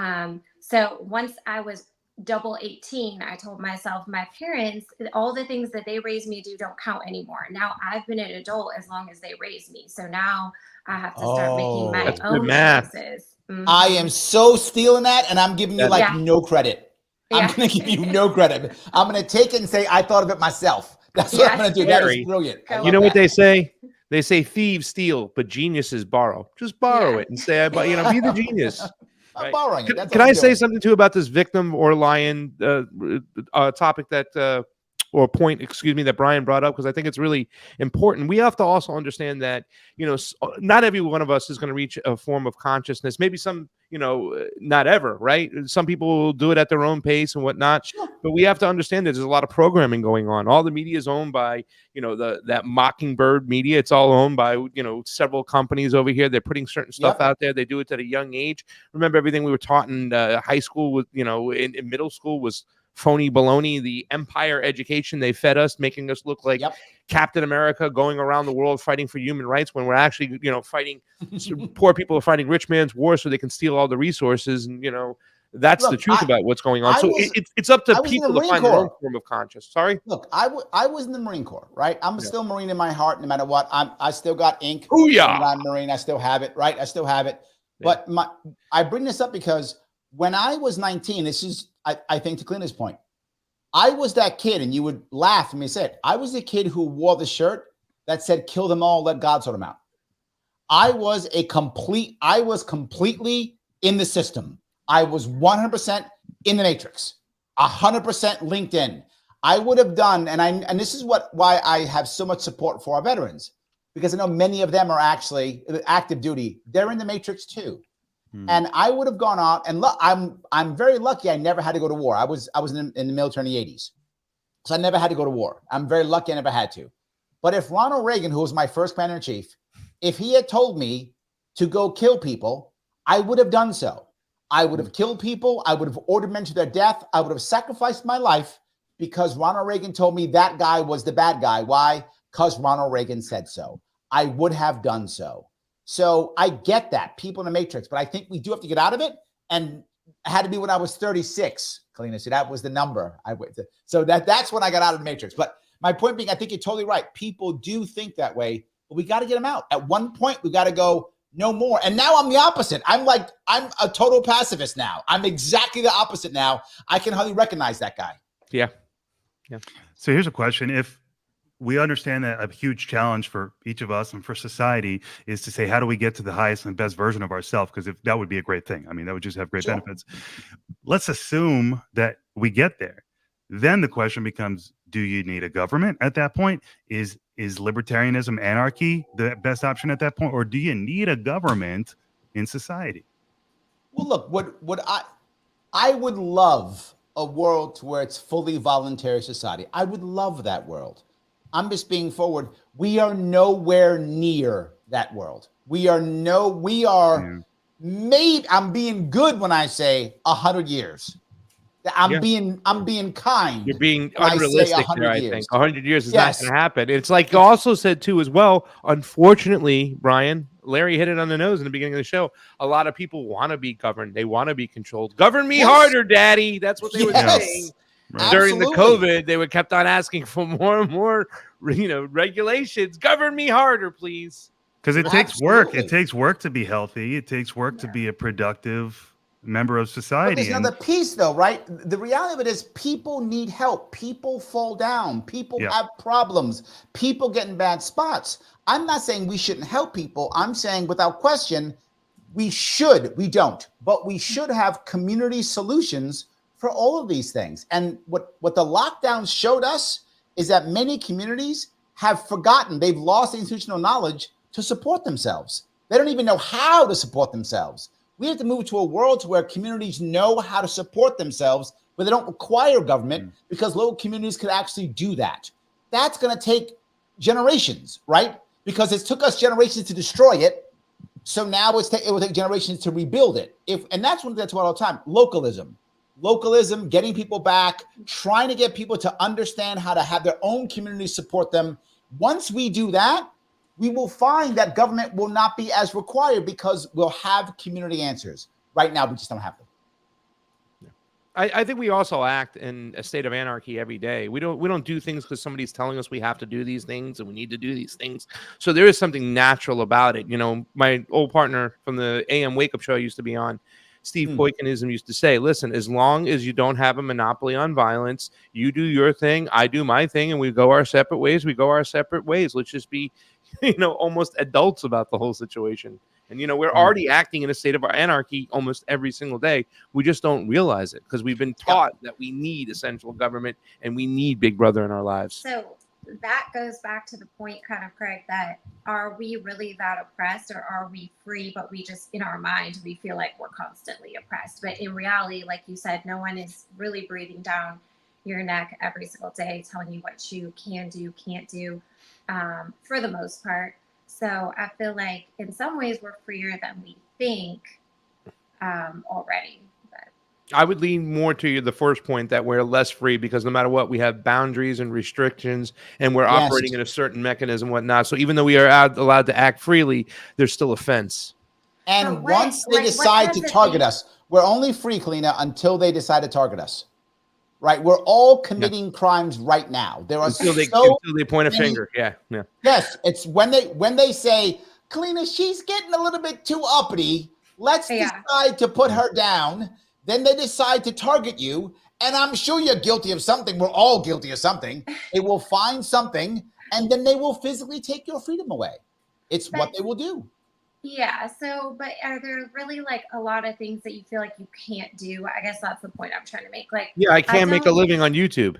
so once I was double 18, I told myself, my parents, all the things that they raised me to do don't count anymore. Now I've been an adult as long as they raised me. So now I have to start making my own choices. I am so stealing that, and I'm giving you like no credit. I'm going to give you no credit. I'm going to take it and say I thought of it myself. That's what I'm going to do. That is brilliant. You know what they say? They say thieves steal, but geniuses borrow. Just borrow it and say, be the genius. I'm borrowing it. Can I say something too about this victim or lion topic that or point, that Brian brought up? Because I think it's really important. We have to also understand that, not every one of us is going to reach a form of consciousness. Maybe some, not ever, right? Some people will do it at their own pace and whatnot. Sure. But we have to understand that there's a lot of programming going on. All the media is owned by, that Mockingbird media. It's all owned by, several companies over here. They're putting certain stuff out there. They do it at a young age. Remember, everything we were taught in high school with, in middle school was phony baloney. The empire education they fed us, making us look like Captain America going around the world fighting for human rights, when we're actually, fighting poor people are fighting rich man's war so they can steal all the resources. And, that's the truth about what's going on. So it's up to people to find their own form of conscious. Sorry. Look, I was in the Marine Corps, right? I'm still Marine in my heart, no matter what. I still got ink. Oh yeah. I'm Marine. I still have it, right? I still have it. Yeah. But I bring this up because when I was 19, this is, I think, to Kaleena's point, I was that kid, and you would laugh when me say it. I was the kid who wore the shirt that said, "Kill them all, let God sort them out." I was completely in the system. I was 100% in the matrix, 100% LinkedIn. I would have done, and this is why I have so much support for our veterans, because I know many of them are actually active duty. They're in the matrix too. And I would have gone out, and look, I'm very lucky I never had to go to war. I was in the military in the 80s. So I never had to go to war. I'm very lucky I never had to. But if Ronald Reagan, who was my first commander-in-chief, if he had told me to go kill people, I would have done so. I would have killed people. I would have ordered men to their death. I would have sacrificed my life because Ronald Reagan told me that guy was the bad guy. Why? Because Ronald Reagan said so. I would have done so. So I get that, people in the matrix, but I think we do have to get out of it. And it had to be when I was 36, Kaleena. So that was the number I went to. So that's when I got out of the matrix. But my point being, I think you're totally right. People do think that way, but we got to get them out. At one point, we got to go no more. And now I'm the opposite. I'm a total pacifist now. I'm exactly the opposite now. I can hardly recognize that guy. Yeah. So here's a question. If we understand that a huge challenge for each of us and for society is to say, how do we get to the highest and best version of ourselves? Because if that would be a great thing. I mean, that would just have great benefits. Let's assume that we get there. Then the question becomes, do you need a government at that point? Is libertarianism, anarchy the best option at that point? Or do you need a government in society? Well, look, what I would love a world where it's fully voluntary society. I would love that world. I'm just being forward. We are nowhere near that world. Maybe, I'm being good when I say 100 years. I'm being kind. You're being unrealistic there, I think. 100 years is not going to happen. It's like you also said too as well, unfortunately, Brian, Larry hit it on the nose in the beginning of the show. A lot of people want to be governed. They want to be controlled. Govern me harder, daddy. That's what they were saying. Right. During the COVID, they kept on asking for more and more, regulations. Govern me harder, please. Because it takes work. It takes work to be healthy. It takes work to be a productive member of society. But there's another piece, though, right? The reality of it is people need help. People fall down. People have problems. People get in bad spots. I'm not saying we shouldn't help people. I'm saying without question, we should. We don't. But we should have community solutions for all of these things. And what the lockdowns showed us is that many communities have forgotten. They've lost institutional knowledge to support themselves. They don't even know how to support themselves. We have to move to a world where communities know how to support themselves, where they don't require government, because local communities could actually do that. That's going to take generations, right? Because it took us generations to destroy it. So now it will take generations to rebuild it. And that's what all the time. Localism, getting people back, trying to get people to understand how to have their own community support them. Once we do that, we will find that government will not be as required because we'll have community answers. Right now, we just don't have them. I think we also act in a state of anarchy every day. We don't do things because somebody's telling us we have to do these things and we need to do these things. So there is something natural about it. You know, my old partner from the AM Wake Up Show I used to be on, Steve Boykanism, used to say, listen, as long as you don't have a monopoly on violence, you do your thing, I do my thing, and we go our separate ways. Let's just be, almost adults about the whole situation. And, we're already acting in a state of anarchy almost every single day. We just don't realize it because we've been taught that we need a central government and we need Big Brother in our lives. So that goes back to the point, kind of, Craig, that are we really that oppressed, or are we free, but we just, in our mind, we feel like we're constantly oppressed. But in reality, like you said, no one is really breathing down your neck every single day, telling you what you can do, can't do, for the most part. So I feel like in some ways we're freer than we think already. But I would lean more to the first point that we're less free because no matter what, we have boundaries and restrictions and we're operating in a certain mechanism and whatnot. So even though we are allowed to act freely, there's still a fence. And once they decide to target us, we're only free, Kaleena, until they decide to target us. Right, we're all committing crimes right now. There are until they point a finger. Yeah. Yes, it's when they say, Kaleena, she's getting a little bit too uppity. Let's decide to put her down. Then they decide to target you, and I'm sure you're guilty of something. We're all guilty of something. They will find something, and then they will physically take your freedom away. It's what they will do. Yeah. So, but are there really like a lot of things that you feel like you can't do? I guess that's the point I'm trying to make. Like, I can't make a living on YouTube.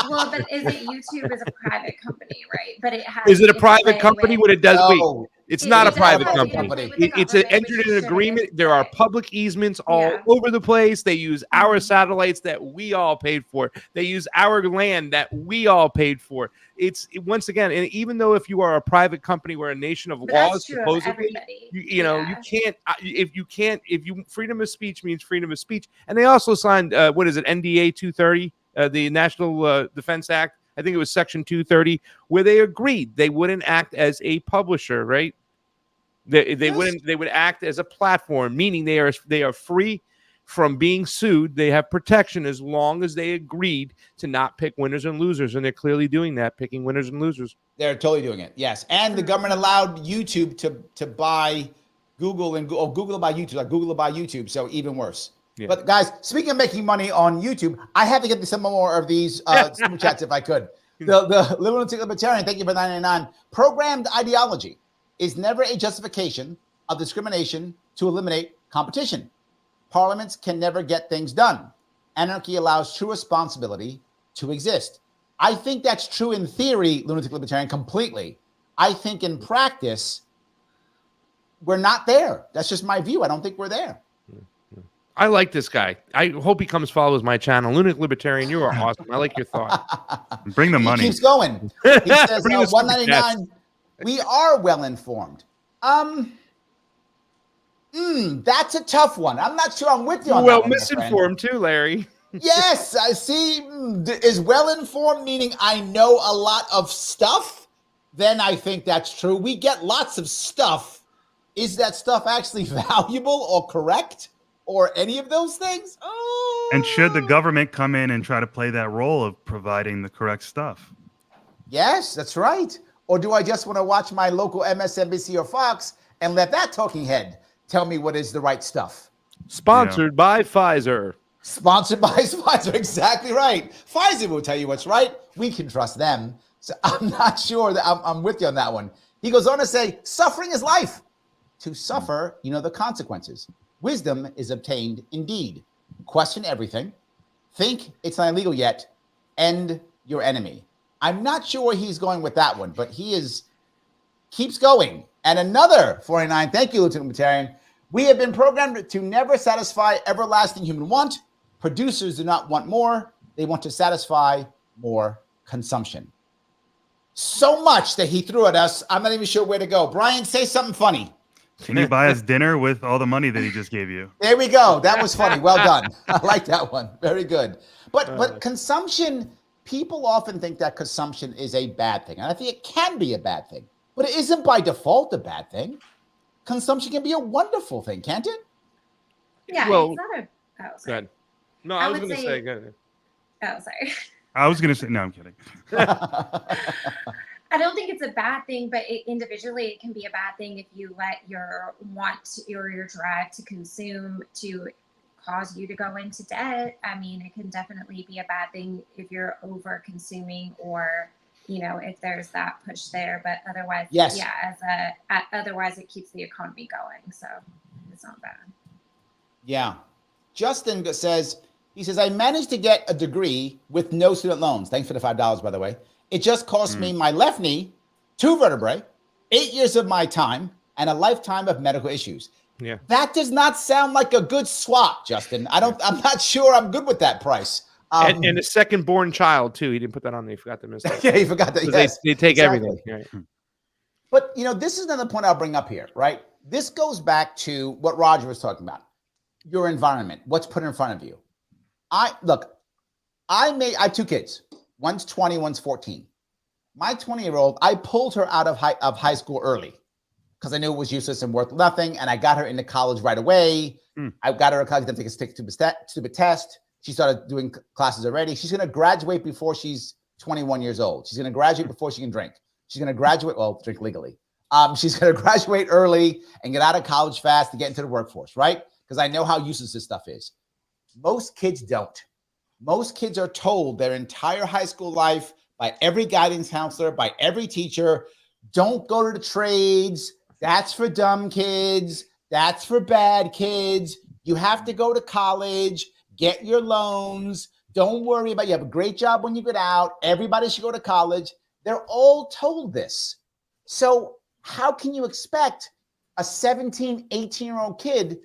Well, but is it YouTube is a private company, right? But it has. Is it a private company? What it does? No, it's not a private company. It's entered in an agreement. There are public easements all over the place. They use our satellites that we all paid for. They use our land that we all paid for. It's once again, and even though if you are a private company, we're a nation of laws, supposedly, you can't, freedom of speech means freedom of speech. And they also signed, NDA 230, the National Defense Act. I think it was Section 230, where they agreed they wouldn't act as a publisher, right? They wouldn't. They would act as a platform, meaning they are free from being sued. They have protection as long as they agreed to not pick winners and losers, and they're clearly doing that, picking winners and losers. They're totally doing it. Yes, and the government allowed YouTube to buy Google and Google to buy YouTube, like Google to buy YouTube. So even worse. Yeah. But guys, speaking of making money on YouTube, I have to get some more of these super chats if I could. The Libertarian, thank you for 999. Programmed ideology is never a justification of discrimination to eliminate competition. Parliaments can never get things done. Anarchy allows true responsibility to exist. I think that's true in theory, Lunatic Libertarian, completely. I think in practice, we're not there. That's just my view. I don't think we're there. I like this guy. I hope he follows my channel. Lunatic Libertarian, you are awesome. I like your thought. Bring the money. He keeps going. He says, 199, we are well-informed. That's a tough one. I'm not sure I'm with you on that one. Well, misinformed too, Larry. Yes, I see. Is well-informed meaning I know a lot of stuff? Then I think that's true. We get lots of stuff. Is that stuff actually valuable or correct? Or any of those things? Oh. And should the government come in and try to play that role of providing the correct stuff? Yes, that's right. Or do I just want to watch my local MSNBC or Fox and let that talking head tell me what is the right stuff? Sponsored by Pfizer. Sponsored by Pfizer, exactly right. Pfizer will tell you what's right. We can trust them. So I'm not sure that I'm with you on that one. He goes on to say, suffering is life. To suffer, the consequences. Wisdom is obtained indeed. Question everything. Think it's not illegal yet. End your enemy. I'm not sure where he's going with that one, but keeps going. And another 49. Thank you, Lieutenant Libertarian. We have been programmed to never satisfy everlasting human want. Producers do not want more. They want to satisfy more consumption. so much that he threw at us. I'm not even sure where to go. Brian, say something funny. Can you buy us dinner with all the money that he just gave you? There we go. That was funny. Well done. I like that one. Very good. But consumption, people often think that consumption is a bad thing. And I think it can be a bad thing, but it isn't by default a bad thing. Consumption can be a wonderful thing, can't it? Yeah, well, it's not a. Oh, sorry. good. No, I was going to say good. Oh, sorry. I was going to say, no, I'm kidding. I don't think it's a bad thing, but individually it can be a bad thing if you let your want or your drive to consume to cause you to go into debt. I mean, it can definitely be a bad thing if you're over consuming or, you know, if there's that push there, but otherwise, yes. Yeah, otherwise it keeps the economy going. So it's not bad. Yeah. Justin says, he says, I managed to get a degree with no student loans. Thanks for the $5, by the way. It just cost me my left knee, 2 vertebrae, 8 years of my time, and a lifetime of medical issues. Yeah. That does not sound like a good swap, Justin. I'm not sure I'm good with that price. And a second born child too. He didn't put that on there. He forgot to miss that. Yeah, he forgot that. Yes, they take exactly. everything. Right. But you know, this is another point I'll bring up here, right? This goes back to what Roger was talking about. Your environment, what's put in front of you. I have 2 kids. One's 20, one's 14. My 20-year-old, I pulled her out of high school early because I knew it was useless and worth nothing. And I got her into college right away. I got her a college, didn't take a stupid test. She started doing classes already. She's going to graduate before she's 21 years old. She's going to graduate before she can drink. She's going to graduate, well, drink legally. She's going to graduate early and get out of college fast to get into the workforce, right? Because I know how useless this stuff is. Most kids don't. Most kids are told their entire high school life by every guidance counselor, by every teacher, don't go to the trades. That's for dumb kids. That's for bad kids. You have to go to college, get your loans. Don't worry about, you have a great job when you get out. Everybody should go to college. They're all told this. So how can you expect a 17, 18-year-old kid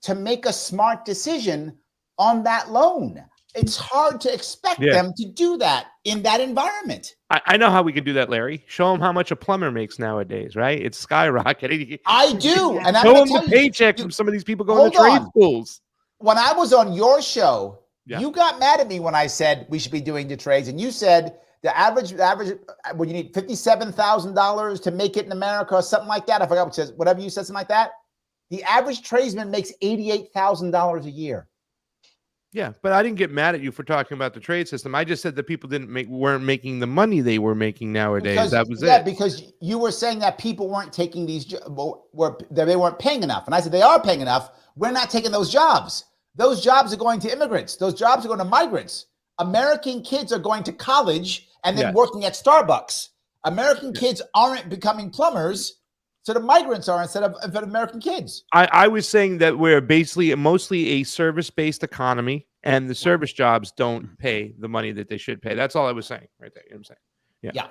to make a smart decision on that loan? It's hard to expect them to do that in that environment. I know how we can do that, Larry. Show them how much a plumber makes nowadays, right? It's skyrocketing. I do. And show them the paycheck from some of these people going to trade schools. When I was on your show, you got mad at me when I said we should be doing the trades. And you said the average, when you need $57,000 to make it in America or something like that. I forgot what it says, whatever you said, something like that. The average tradesman makes $88,000 a year. Yeah, but I didn't get mad at you for talking about the trade system. I just said that people weren't making the money they were making nowadays. That was it. Yeah, because you were saying that people weren't taking these jobs, they weren't paying enough. And I said, they are paying enough. We're not taking those jobs. Those jobs are going to immigrants. Those jobs are going to migrants. American kids are going to college and then working at Starbucks. American kids aren't becoming plumbers. So the migrants are instead of American kids. I was saying that we're basically mostly a service-based economy, and the service jobs don't pay the money that they should pay. That's all I was saying right there. You know what I'm saying? Yeah.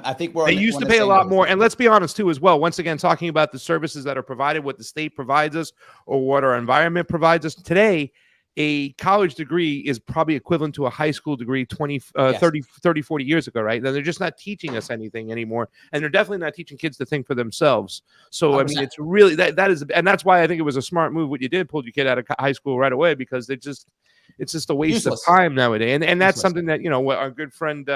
I think they used to pay a lot more. And let's be honest, too, as well. Once again, talking about the services that are provided, what the state provides us or what our environment provides us. Today, a college degree is probably equivalent to a high school degree 30, 40 years ago, right? They're just not teaching us anything anymore. And they're definitely not teaching kids to think for themselves. So, 100%. I mean, it's really, that is, and that's why I think it was a smart move what you did, pulled your kid out of high school right away, because it's just a waste of time nowadays. And that's something that, you know, our good friend,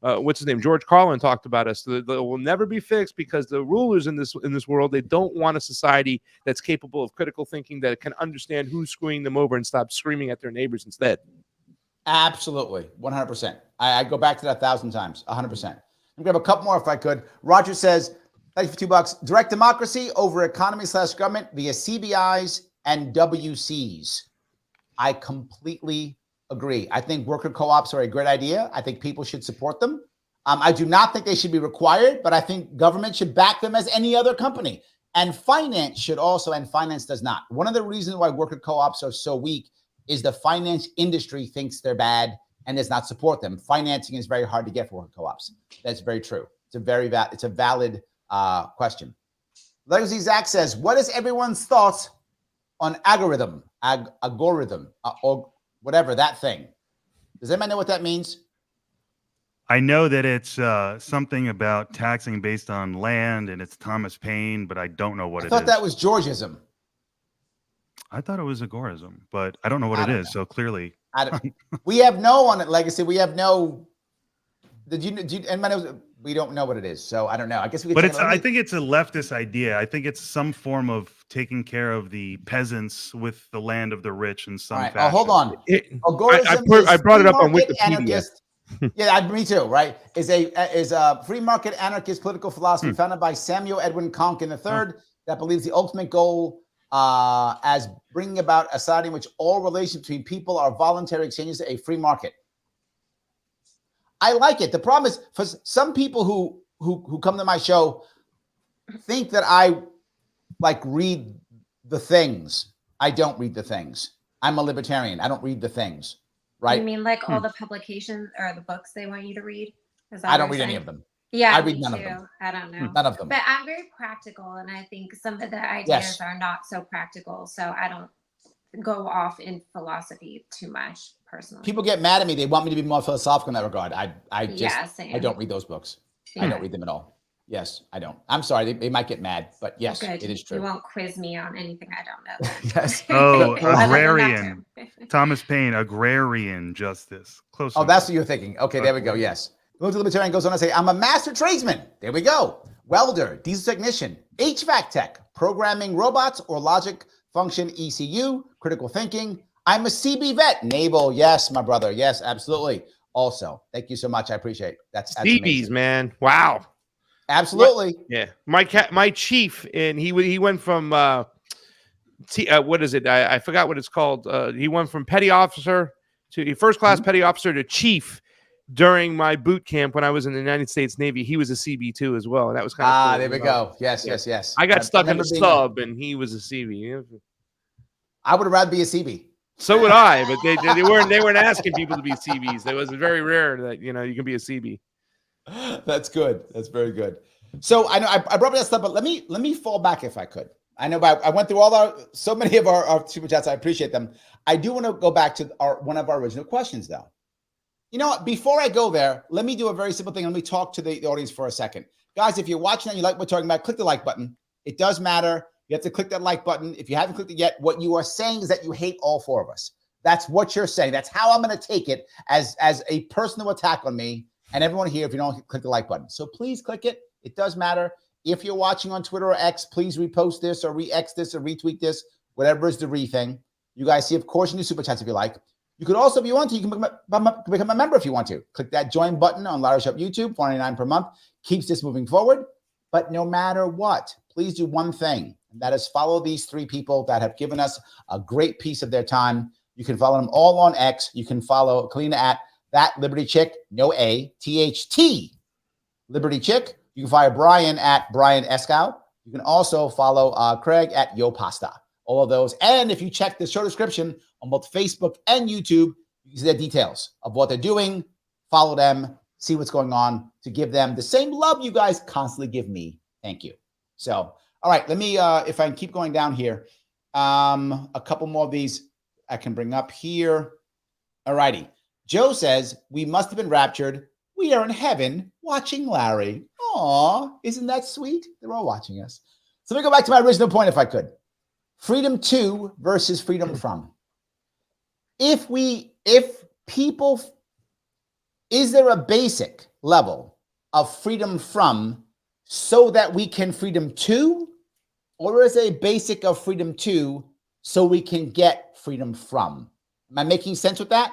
what's his name? George Carlin talked about us. That will never be fixed because the rulers in this world, they don't want a society that's capable of critical thinking, that can understand who's screwing them over and stop screaming at their neighbors instead. Absolutely. 100%. I go back to that 1,000 times. 100%. Let me grab a couple more if I could. Roger says, thank you for $2. Direct democracy over economy/government via CBIs and WCs. I completely agree. I think worker co-ops are a great idea. I think people should support them. I do not think they should be required, but I think government should back them as any other company. And finance should also, and finance does not. One of the reasons why worker co-ops are so weak is the finance industry thinks they're bad and does not support them. Financing is very hard to get for worker co-ops. That's very true. It's a valid question. Legacy Zach says, what is everyone's thoughts on algorithm, or whatever that thing? Does anybody know what that means? I know that it's something about taxing based on land, and it's Thomas Paine, but I don't know what it is. I thought that was Georgism. I thought it was agorism, but I don't know what it is. So clearly, we have no on it legacy. We have no. Did you? And we don't know what it is. So I don't know. I guess we. But I think it's a leftist idea. I think it's some form of taking care of the peasants with the land of the rich in some fashion. Oh, hold on. I brought it up on Wikipedia. Yeah, me too. Right? Is a free market anarchist political philosophy founded by Samuel Edwin Konkin III that believes the ultimate goal as bringing about a society in which all relations between people are voluntary exchanges to a free market. I like it. The problem is for some people who come to my show think that I read the things. I don't read the things. I'm a libertarian. I don't read the things. Right? You mean like all the publications or the books they want you to read? I don't read any of them. Yeah, I read none of them. I don't know. None of them. But I'm very practical, and I think some of the ideas are not so practical. So I don't go off in philosophy too much personally. People get mad at me. They want me to be more philosophical in that regard. I don't read those books. Yeah. I don't read them at all. Yes, I don't. I'm sorry. They might get mad, but yes, it is true. You won't quiz me on anything I don't know. Yes. Oh, agrarian. Thomas Paine, agrarian justice. Close. Oh, that's what you're thinking. Okay, there we go. Yes. Going to the Libertarian goes on to say, I'm a master tradesman. There we go. Welder, diesel technician, HVAC tech, programming robots or logic function ECU, critical thinking. I'm a CB vet. Naval, yes, my brother. Yes, absolutely. Also, thank you so much. I appreciate it. That's CBs, amazing. Man. Wow. Absolutely. Yeah. My chief, and he went from what is it? I forgot what it's called. He went from petty officer to first class petty officer to chief during my boot camp when I was in the United States Navy. He was a CB2 as well, and that was kind of cool. There we go. Yes. I got stuck in a sub, and he was a CB. I would have rather be a CB. So would I, but they weren't asking people to be CBs. It was very rare that you can be a CB. That's good. That's very good. So I know I brought that stuff, but let me fall back if I could. I know I went through so many of our super chats. I appreciate them. I do want to go back to one of our original questions, though. You know what? Before I go there, let me do a very simple thing. Let me talk to the audience for a second. Guys, if you're watching and you like what we're talking about, click the like button. It does matter. You have to click that like button. If you haven't clicked it yet, what you are saying is that you hate all four of us. That's what you're saying. That's how I'm going to take it as a personal attack on me and everyone here if you don't click the like button. So please click it. It does matter. If you're watching on Twitter or X, please repost this or re-X this or retweet this, whatever is the thing. You guys see, of course, you can do super chats if you like. You could also, if you want to, you can become a member if you want to. Click that join button on Larry Sharpe YouTube, $49 per month. Keeps this moving forward. But no matter what, please do one thing, and that is follow these three people that have given us a great piece of their time. You can follow them all on X. You can follow Kaleena at that Liberty Chick, no A, THT, Liberty Chick. You can follow Brian at Brian Eskow. You can also follow Craig at Yo Pasta. All of those. And if you check the show description on both Facebook and YouTube, you can see the details of what they're doing. Follow them, see what's going on to give them the same love you guys constantly give me. Thank you. So, all right, let me, if I can keep going down here, a couple more of these I can bring up here. All righty. Joe says, we must have been raptured. We are in heaven watching Larry. Aw, isn't that sweet? They're all watching us. So let me go back to my original point if I could. Freedom to versus freedom from. Is there a basic level of freedom from so that we can freedom to, or is there a basic of freedom to so we can get freedom from? Am I making sense with that?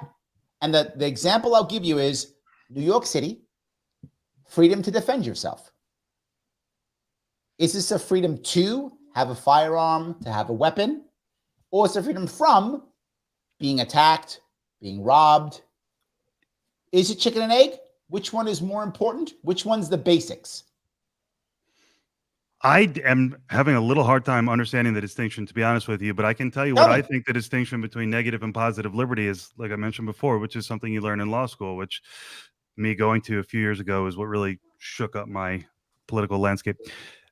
And the example I'll give you is New York City, freedom to defend yourself. Is this a freedom to have a firearm, to have a weapon? Or is it freedom from being attacked, being robbed? Is it chicken and egg? Which one is more important? Which one's the basics? I am having a little hard time understanding the distinction, to be honest with you, but I can tell you what I think the distinction between negative and positive liberty is, like I mentioned before, which is something you learn in law school, which me going to a few years ago is what really shook up my political landscape.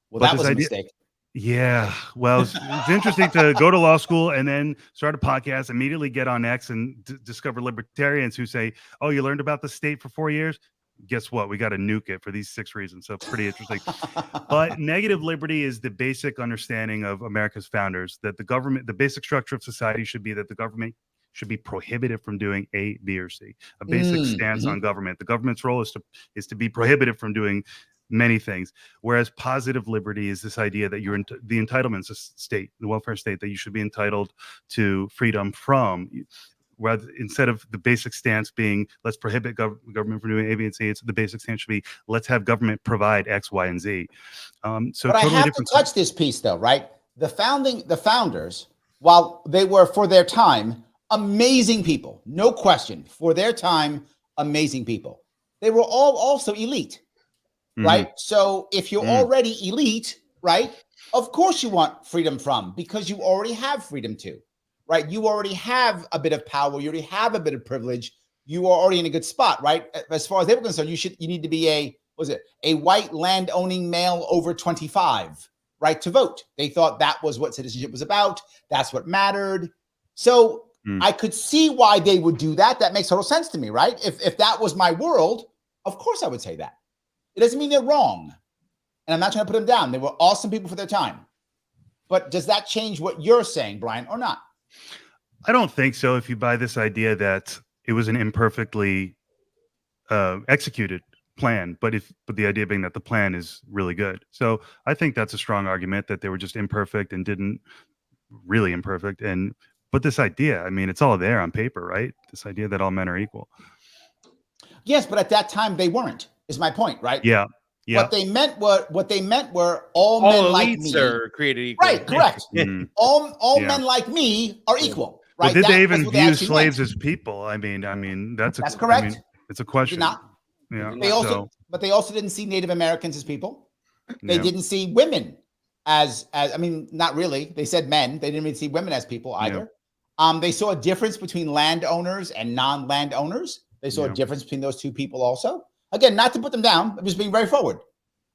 Well, that was a mistake. Yeah. Well, it's interesting to go to law school and then start a podcast, immediately get on X and discover libertarians who say, oh, you learned about the state for 4 years? guess what? We got to nuke it for these 6 reasons. So pretty interesting. But negative liberty is the basic understanding of America's founders, that the government, the basic structure of society should be that the government should be prohibited from doing A, B, or C. A basic stance on government. The government's role is to be prohibited from doing many things. Whereas positive liberty is this idea that you're in the entitlements state, the welfare state, that you should be entitled to freedom from. Rather, instead of the basic stance being let's prohibit government from doing A, B, and C, it's the basic stance should be let's have government provide X, Y, and Z. So but totally I have to touch this piece though, right? The founders, while they were for their time amazing people, no question, for their time amazing people, they were all also elite, right? So if you're already elite, right, of course you want freedom from, because you already have freedom to. Right, you already have a bit of power. You already have a bit of privilege. You are already in a good spot, right? As far as they were concerned, you need to be a white land-owning male over 25, right, to vote. They thought that was what citizenship was about. That's what mattered. So I could see why they would do that. That makes total sense to me, right? If that was my world, of course I would say that. It doesn't mean they're wrong, and I'm not trying to put them down. They were awesome people for their time. But does that change what you're saying, Brian, or not? I don't think so. If you buy this idea that it was an imperfectly executed plan, but the idea being that the plan is really good. So I think that's a strong argument that they were just imperfect and didn't really imperfect. But this idea, I mean, it's all there on paper, right? This idea that all men are equal. Yes, but at that time they weren't. Is my point, right? Yeah. Yeah. What they meant were all men like me are created equal. Right, correct. All men like me are equal. Right. But did they even view slaves as people? I mean, that's correct. I mean, it's a question. Not. Yeah. But they also didn't see Native Americans as people. They didn't see women as I mean, not really. They said men. They didn't even see women as people either. Yeah. They saw a difference between landowners and non-landowners. They saw a difference between those two people also. Again, not to put them down, I'm just being very forward.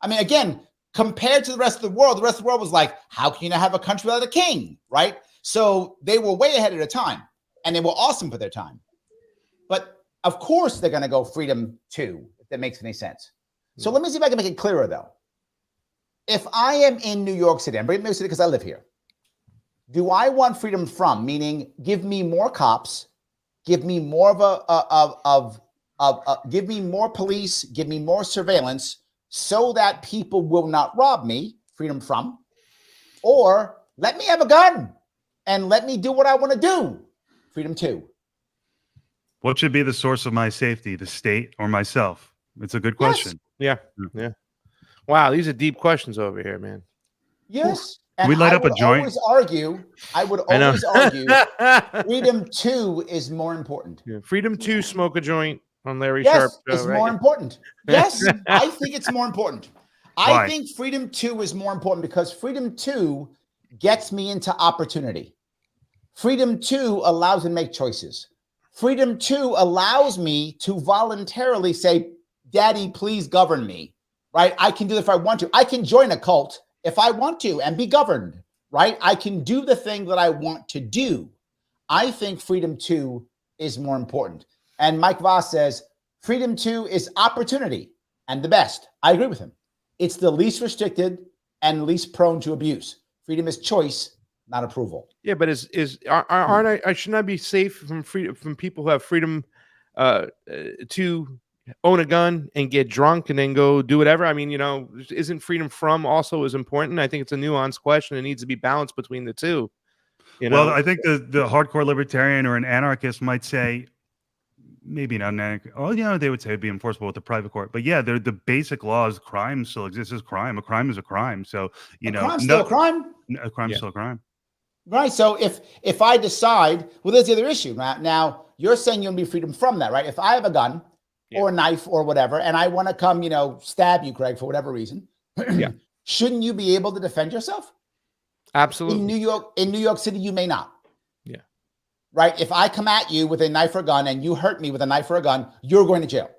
I mean, again, compared to the rest of the world was like, how can you not have a country without a king, right? So they were way ahead of their time, and they were awesome for their time. But of course, they're going to go freedom too, if that makes any sense. So let me see if I can make it clearer, though. If I am in New York City, I'm bringing New York City because I live here. Do I want freedom from, meaning give me more cops, give me more give me more police, give me more surveillance, so that people will not rob me, freedom from, or let me have a gun and let me do what I want to do, freedom to. What should be the source of my safety, the state or myself? It's a good question. Yes. Yeah. Wow, these are deep questions over here, man. Yes. And we light up a joint. I would always argue freedom to is more important. Yeah. Freedom to smoke a joint on Larry Sharpe. Sharpe. It's more important. Yes, I think it's more important. I think freedom to is more important because freedom to gets me into opportunity. Freedom to allows me to make choices. Freedom to allows me to voluntarily say, Daddy, please govern me, right? I can do it if I want to. I can join a cult if I want to and be governed, right? I can do the thing that I want to do. I think freedom to is more important. And Mike Voss says, freedom to is opportunity and the best. I agree with him. It's the least restricted and least prone to abuse. Freedom is choice, not approval. Yeah, but shouldn't I be safe from people who have freedom to own a gun and get drunk and then go do whatever? I mean, isn't freedom from also as important? I think it's a nuanced question. It needs to be balanced between the two. Well, I think the hardcore libertarian or an anarchist might say, maybe not an anarchist. Oh, they would say it'd be enforceable with the private court. But yeah, the basic laws, crime still exists as crime. A crime is a crime. So, crime's still a crime. A crime is still a crime. Right. So if I decide, well, there's the other issue. Now you're saying you'll be freedom from that, right? If I have a gun or a knife or whatever, and I want to come, stab you, Craig, for whatever reason, shouldn't you be able to defend yourself? Absolutely. In New York City, you may not. Yeah. Right. If I come at you with a knife or a gun and you hurt me with a knife or a gun, you're going to jail.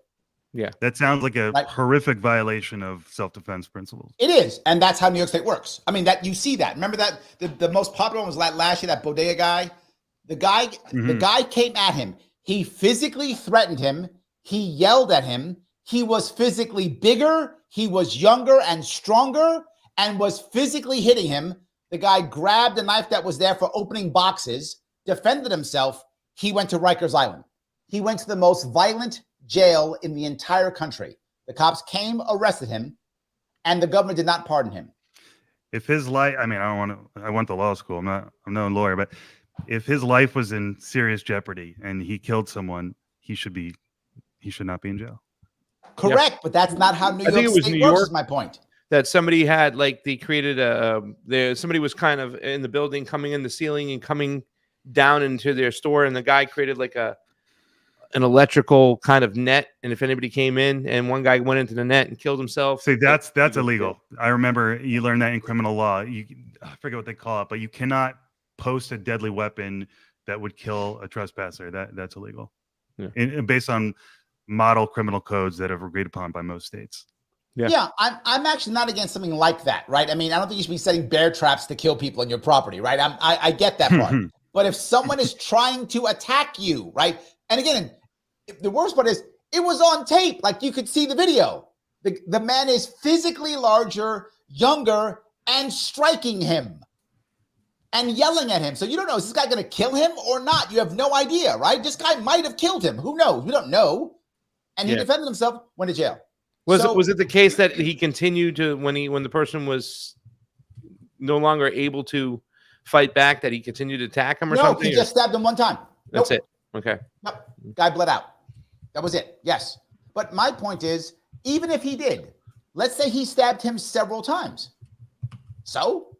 Yeah. That sounds like a horrific violation of self-defense principles. It is. And that's how New York State works. I mean, that you see that. Remember that the most popular one was last year, that bodega guy. The guy came at him. He physically threatened him. He yelled at him. he was physically bigger, he was younger and stronger, and was physically hitting him. The guy grabbed a knife that was there for opening boxes, defended himself. He went to Rikers Island. He went to the most violent jail in the entire country. The cops came, arrested him, and the government did not pardon him. If his life, I mean, I went to law school. I'm no lawyer, but if his life was in serious jeopardy and he killed someone, he should not be in jail. Correct, but that's not how New York State works, is my point. That somebody had, like, they created somebody was kind of in the building, coming in the ceiling and coming down into their store, and the guy created like an electrical kind of net, and if anybody came in, and one guy went into the net and killed himself. See, that's illegal. I remember you learned that in criminal law. I forget what they call it, but you cannot post a deadly weapon that would kill a trespasser. That's illegal. Yeah. Based on model criminal codes that have agreed upon by most states. Yeah, I'm actually not against something like that, right? I mean, I don't think you should be setting bear traps to kill people on your property, right? I get that part. But if someone is trying to attack you, right? And again, the worst part is it was on tape. Like, you could see the video. The man is physically larger, younger, and striking him and yelling at him. So you don't know, is this guy going to kill him or not? You have no idea, right? This guy might have killed him. Who knows? We don't know. And he defended himself, went to jail. Was it the case that he continued to, when the person was no longer able to fight back, that he continued to attack him or something? No, he just stabbed him one time. That's it. Okay. Nope. Guy bled out. That was it. Yes. But my point is, even if he did, let's say he stabbed him several times. So?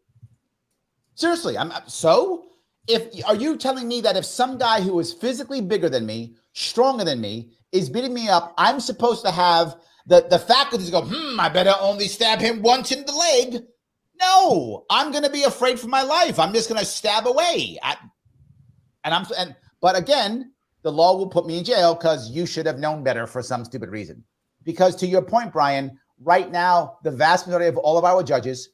Seriously, are you telling me that if some guy who is physically bigger than me, stronger than me, is beating me up, I'm supposed to have the faculties go, I better only stab him once in the leg? No, I'm going to be afraid for my life. I'm just going to stab away. But again, the law will put me in jail because you should have known better for some stupid reason. Because to your point, Brian, right now, the vast majority of all of our judges,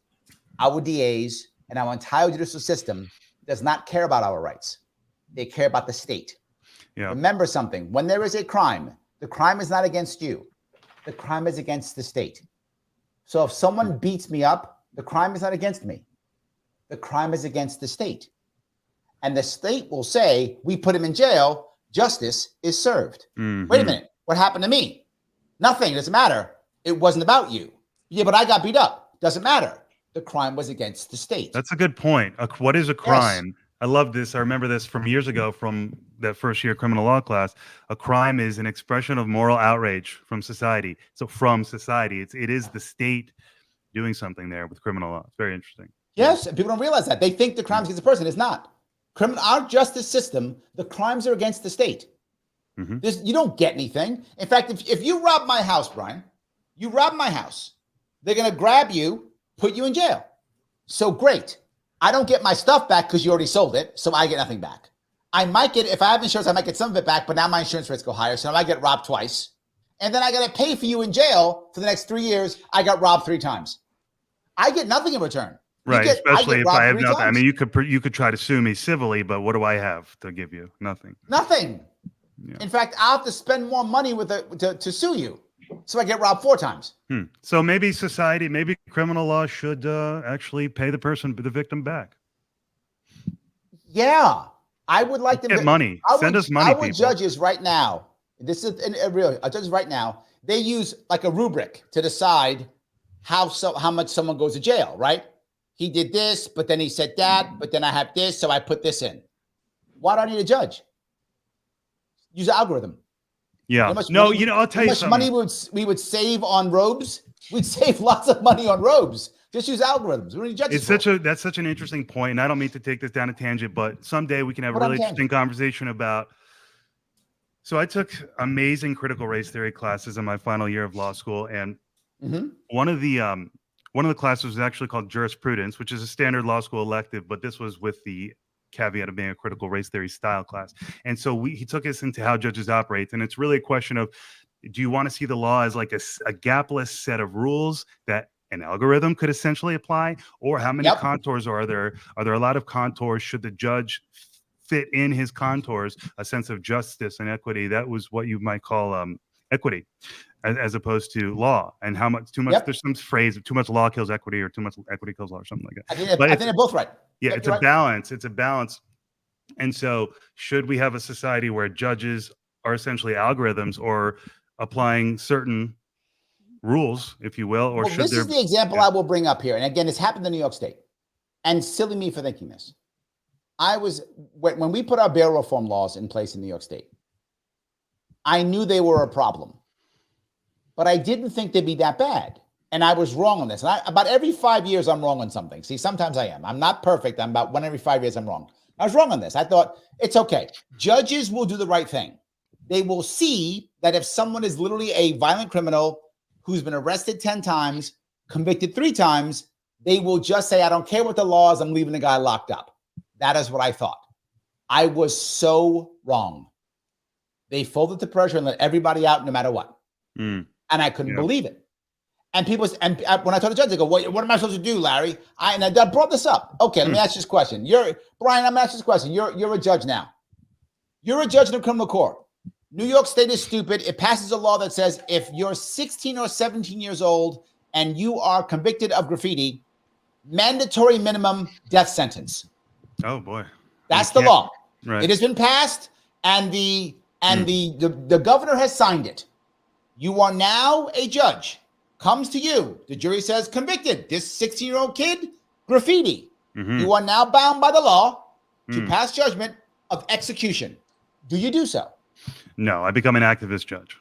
our DAs, and our entire judicial system does not care about our rights. They care about the state. Yeah. Remember something. When there is a crime, the crime is not against you. The crime is against the state. So if someone beats me up, the crime is not against me. The crime is against the state. And the state will say, we put him in jail, justice is served. Mm-hmm. Wait a minute, what happened to me? Nothing, it doesn't matter. It wasn't about you. Yeah, but I got beat up. Doesn't matter. The crime was against the state. That's a good point. What is a crime? Yes. I love this. I remember this from years ago from that first year criminal law class. A crime is an expression of moral outrage from society. So from society, it is the state doing something there with criminal law. It's very interesting. Yes, and people don't realize that. They think the crime's against the person. It's not. Our justice system, the crimes are against the state. Mm-hmm. You don't get anything. In fact, if you rob my house, Brian, you rob my house, they're going to grab you, put you in jail. So great. I don't get my stuff back because you already sold it, so I get nothing back. I might get, if I have insurance, I might get some of it back, but now my insurance rates go higher, so now I get robbed twice. And then I got to pay for you in jail for the next 3 years. I got robbed 3 times. I get nothing in return. Right, especially if I have nothing. I mean, you could try to sue me civilly, but what do I have to give you? Nothing. Nothing. Yeah. In fact, I'll have to spend more money to sue you. So I get robbed 4 times. So maybe society, maybe criminal law should actually pay the victim back. Yeah, I would like to get money. Send us money. Our judges right now, this is our judges right now. They use like a rubric to decide how much someone goes to jail. Right? He did this, but then he said that, but then I have this, so I put this in. Why do I need a judge? Use an algorithm. Yeah. I'll tell you something. Money we would save on robes. We'd save lots of money on robes. Just use algorithms. We don't need judges. That's such an interesting point, and I don't mean to take this down a tangent, but someday we can have a really interesting conversation about. So I took amazing critical race theory classes in my final year of law school, and one of the classes was actually called jurisprudence, which is a standard law school elective, but this was with the caveat of being a critical race theory style class. And so he took us into how judges operate. And it's really a question of, do you want to see the law as like a gapless set of rules that an algorithm could essentially apply? Or how many contours are there? Are there a lot of contours? Should the judge fit in his contours a sense of justice and equity? That was what you might call equity as opposed to law, and how much too much. There's some phrase: too much law kills equity, or too much equity kills law, or something like that. I think they're both right. Yeah, it's a balance. It's a balance. And so, should we have a society where judges are essentially algorithms or applying certain rules, if you will, or should this is the example I will bring up here. And again, it's happened in New York State. And silly me for thinking this. When we put our bail reform laws in place in New York State, I knew they were a problem, but I didn't think they'd be that bad. And I was wrong on this. And about every 5 years, I'm wrong on something. See, sometimes I am. I'm not perfect. I'm about 1 every 5 years, I'm wrong. I was wrong on this. I thought it's okay. Judges will do the right thing. They will see that if someone is literally a violent criminal who's been arrested 10 times, convicted 3 times, they will just say, I don't care what the law is, I'm leaving the guy locked up. That is what I thought. I was so wrong. They folded the pressure and let everybody out no matter what. And I couldn't believe it. And people, when I told the judge, they go, what am I supposed to do, Larry? I brought this up. Okay, let me ask you this question. Brian, I'm asking this question. You're a judge now. You're a judge in a criminal court. New York State is stupid. It passes a law that says if you're 16 or 17 years old and you are convicted of graffiti, mandatory minimum death sentence. Oh boy. That's the law. Right. It has been passed, and the governor has signed it. You are now a judge. Comes to you. The jury says convicted. This 16-year-old kid, graffiti. You are now bound by the law to pass judgment of execution. Do you do so? No, I become an activist judge.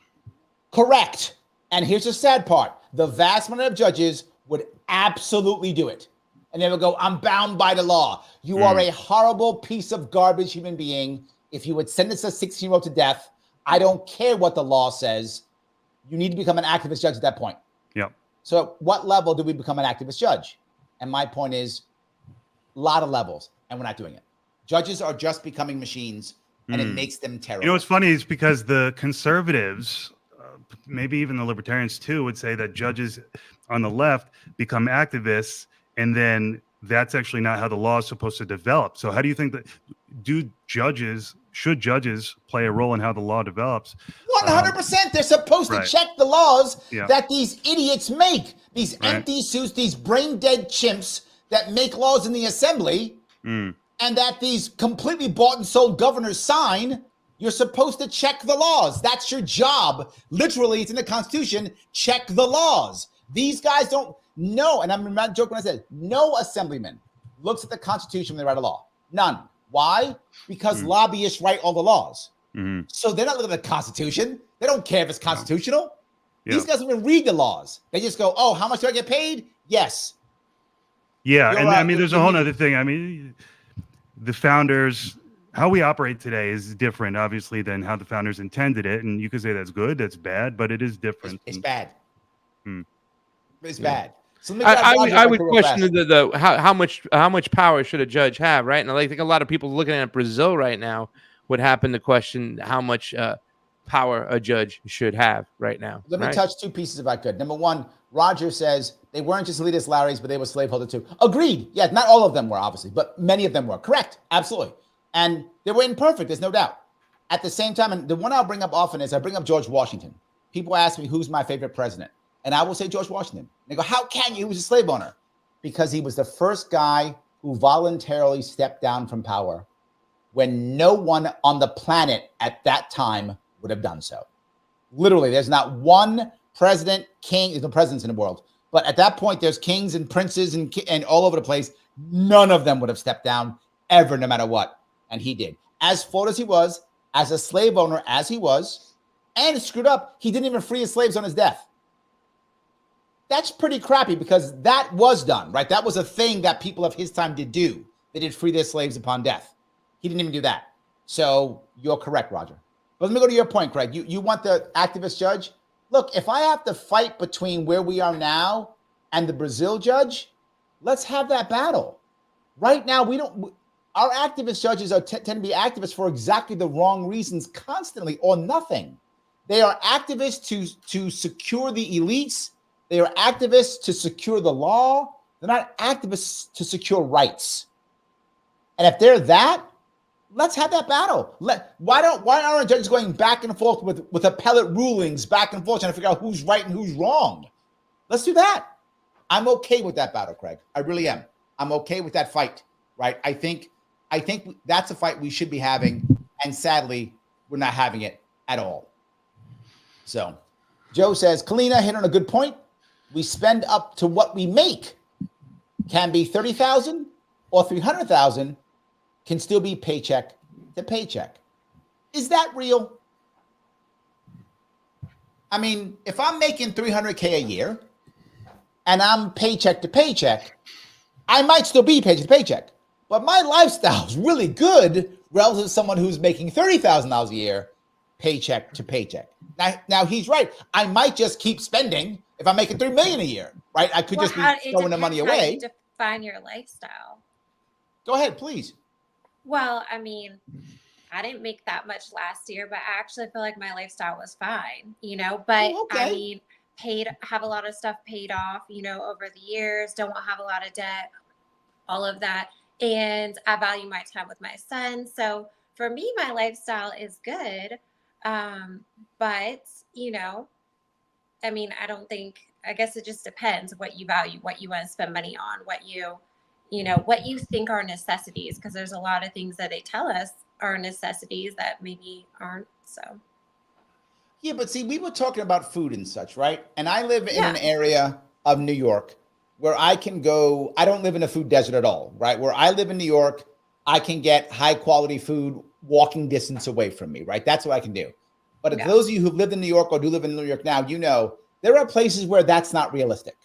Correct. And here's the sad part. The vast majority of judges would absolutely do it. And they would go, I'm bound by the law. You are a horrible piece of garbage human being. If you would sentence a 16-year-old to death, I don't care what the law says. You need to become an activist judge at that point. Yep. So at what level do we become an activist judge? And my point is a lot of levels, and we're not doing it. Judges are just becoming machines, and it makes them terrible. You know what's funny is because the conservatives, maybe even the libertarians too, would say that judges on the left become activists, and then that's actually not how the law is supposed to develop. So how do you think that should judges play a role in how the law develops? 100%. They're supposed to check the laws that these idiots make. These empty suits, these brain dead chimps that make laws in the assembly, and that these completely bought and sold governors sign. You're supposed to check the laws. That's your job. Literally, it's in the Constitution. Check the laws. These guys don't know. And I'm not joking when I said no assemblyman looks at the Constitution when they write a law. None. Why? Because lobbyists write all the laws. So they're not looking at the Constitution. They don't care if it's constitutional. These guys don't even read the laws. They just go, oh, how much do I get paid? Yes. Yeah. And I mean, there's a whole other thing. I mean, the founders, how we operate today is different, obviously, than how the founders intended it. And you could say that's good, that's bad, but it is different. It's bad. It's bad. So I would question how much power should a judge have, right? And I think a lot of people looking at Brazil right now would happen to question how much power a judge should have right now. Let me touch 2 pieces if I could. Number 1, Roger says they weren't just elitist Larrys, but they were slaveholder too. Agreed. Yeah, not all of them were, obviously, but many of them were. Correct. Absolutely. And they were imperfect. There's no doubt. At the same time, and the one I'll bring up often is I bring up George Washington. People ask me, who's my favorite president? And I will say George Washington. They go, how can you? He was a slave owner. Because he was the first guy who voluntarily stepped down from power when no one on the planet at that time would have done so. Literally, there's not one president, king, there's no presidents in the world. But at that point, there's kings and princes and all over the place. None of them would have stepped down ever, no matter what. And he did. As flawed as he was, as a slave owner as he was, and screwed up, he didn't even free his slaves on his death. That's pretty crappy because that was done, right? That was a thing that people of his time did do. They did free their slaves upon death. He didn't even do that. So you're correct, Roger. But let me go to your point, Craig. You want the activist judge? Look, if I have to fight between where we are now and the Brazil judge, let's have that battle. Right now, our activist judges tend to be activists for exactly the wrong reasons constantly or nothing. They are activists to secure the elites. They are activists to secure the law. They're not activists to secure rights. And if they're that, Let's have that battle. Why aren't judges going back and forth with appellate rulings, back and forth, trying to figure out who's right and who's wrong? Let's do that. I'm okay with that battle, Craig. I really am. I'm okay with that fight, right? I think that's a fight we should be having, and sadly, we're not having it at all. So, Joe says, Kaleena hit on a good point. We spend up to what we make. Can be 30,000 or 300,000. Can still be paycheck to paycheck. Is that real? I mean, if I'm making $300K a year and I'm paycheck to paycheck, I might still be paycheck to paycheck, but my lifestyle is really good relative to someone who's making $30,000 a year, paycheck to paycheck. Now he's right. I might just keep spending if I'm making $3 million a year, right? I could just be throwing the money away. You define your lifestyle. Go ahead, please. Well, I mean, I didn't make that much last year, but I actually feel like my lifestyle was fine, you know, but I mean, have a lot of stuff paid off, you know, over the years, don't have a lot of debt, all of that. And I value my time with my son. So for me, my lifestyle is good. But, you know, I mean, I guess it just depends what you value, what you want to spend money on, what you think are necessities, because there's a lot of things that they tell us are necessities that maybe aren't. So. Yeah, but see, we were talking about food and such, right? And I live in an area of New York where I can go, I don't live in a food desert at all, right? Where I live in New York, I can get high quality food walking distance away from me, right? That's what I can do. But if those of you who've lived in New York or do live in New York now, you know, there are places where that's not realistic,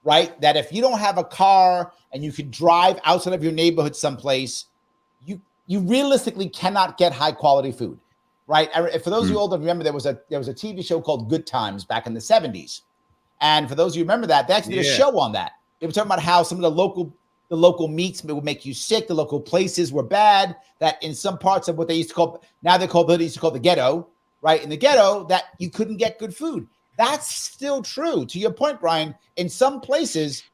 right? That if you don't have a car and you can drive outside of your neighborhood someplace, you realistically cannot get high quality food, right? For those of you older, remember there was a TV show called Good Times back in the 70s. And for those of you who remember that, they actually did a show on that. They were talking about how some of the local meats would make you sick. The local places were bad, that in some parts of what they used to call, now they used to call the ghetto, right? In the ghetto, that you couldn't get good food. That's still true. To your point, Brian, in some places,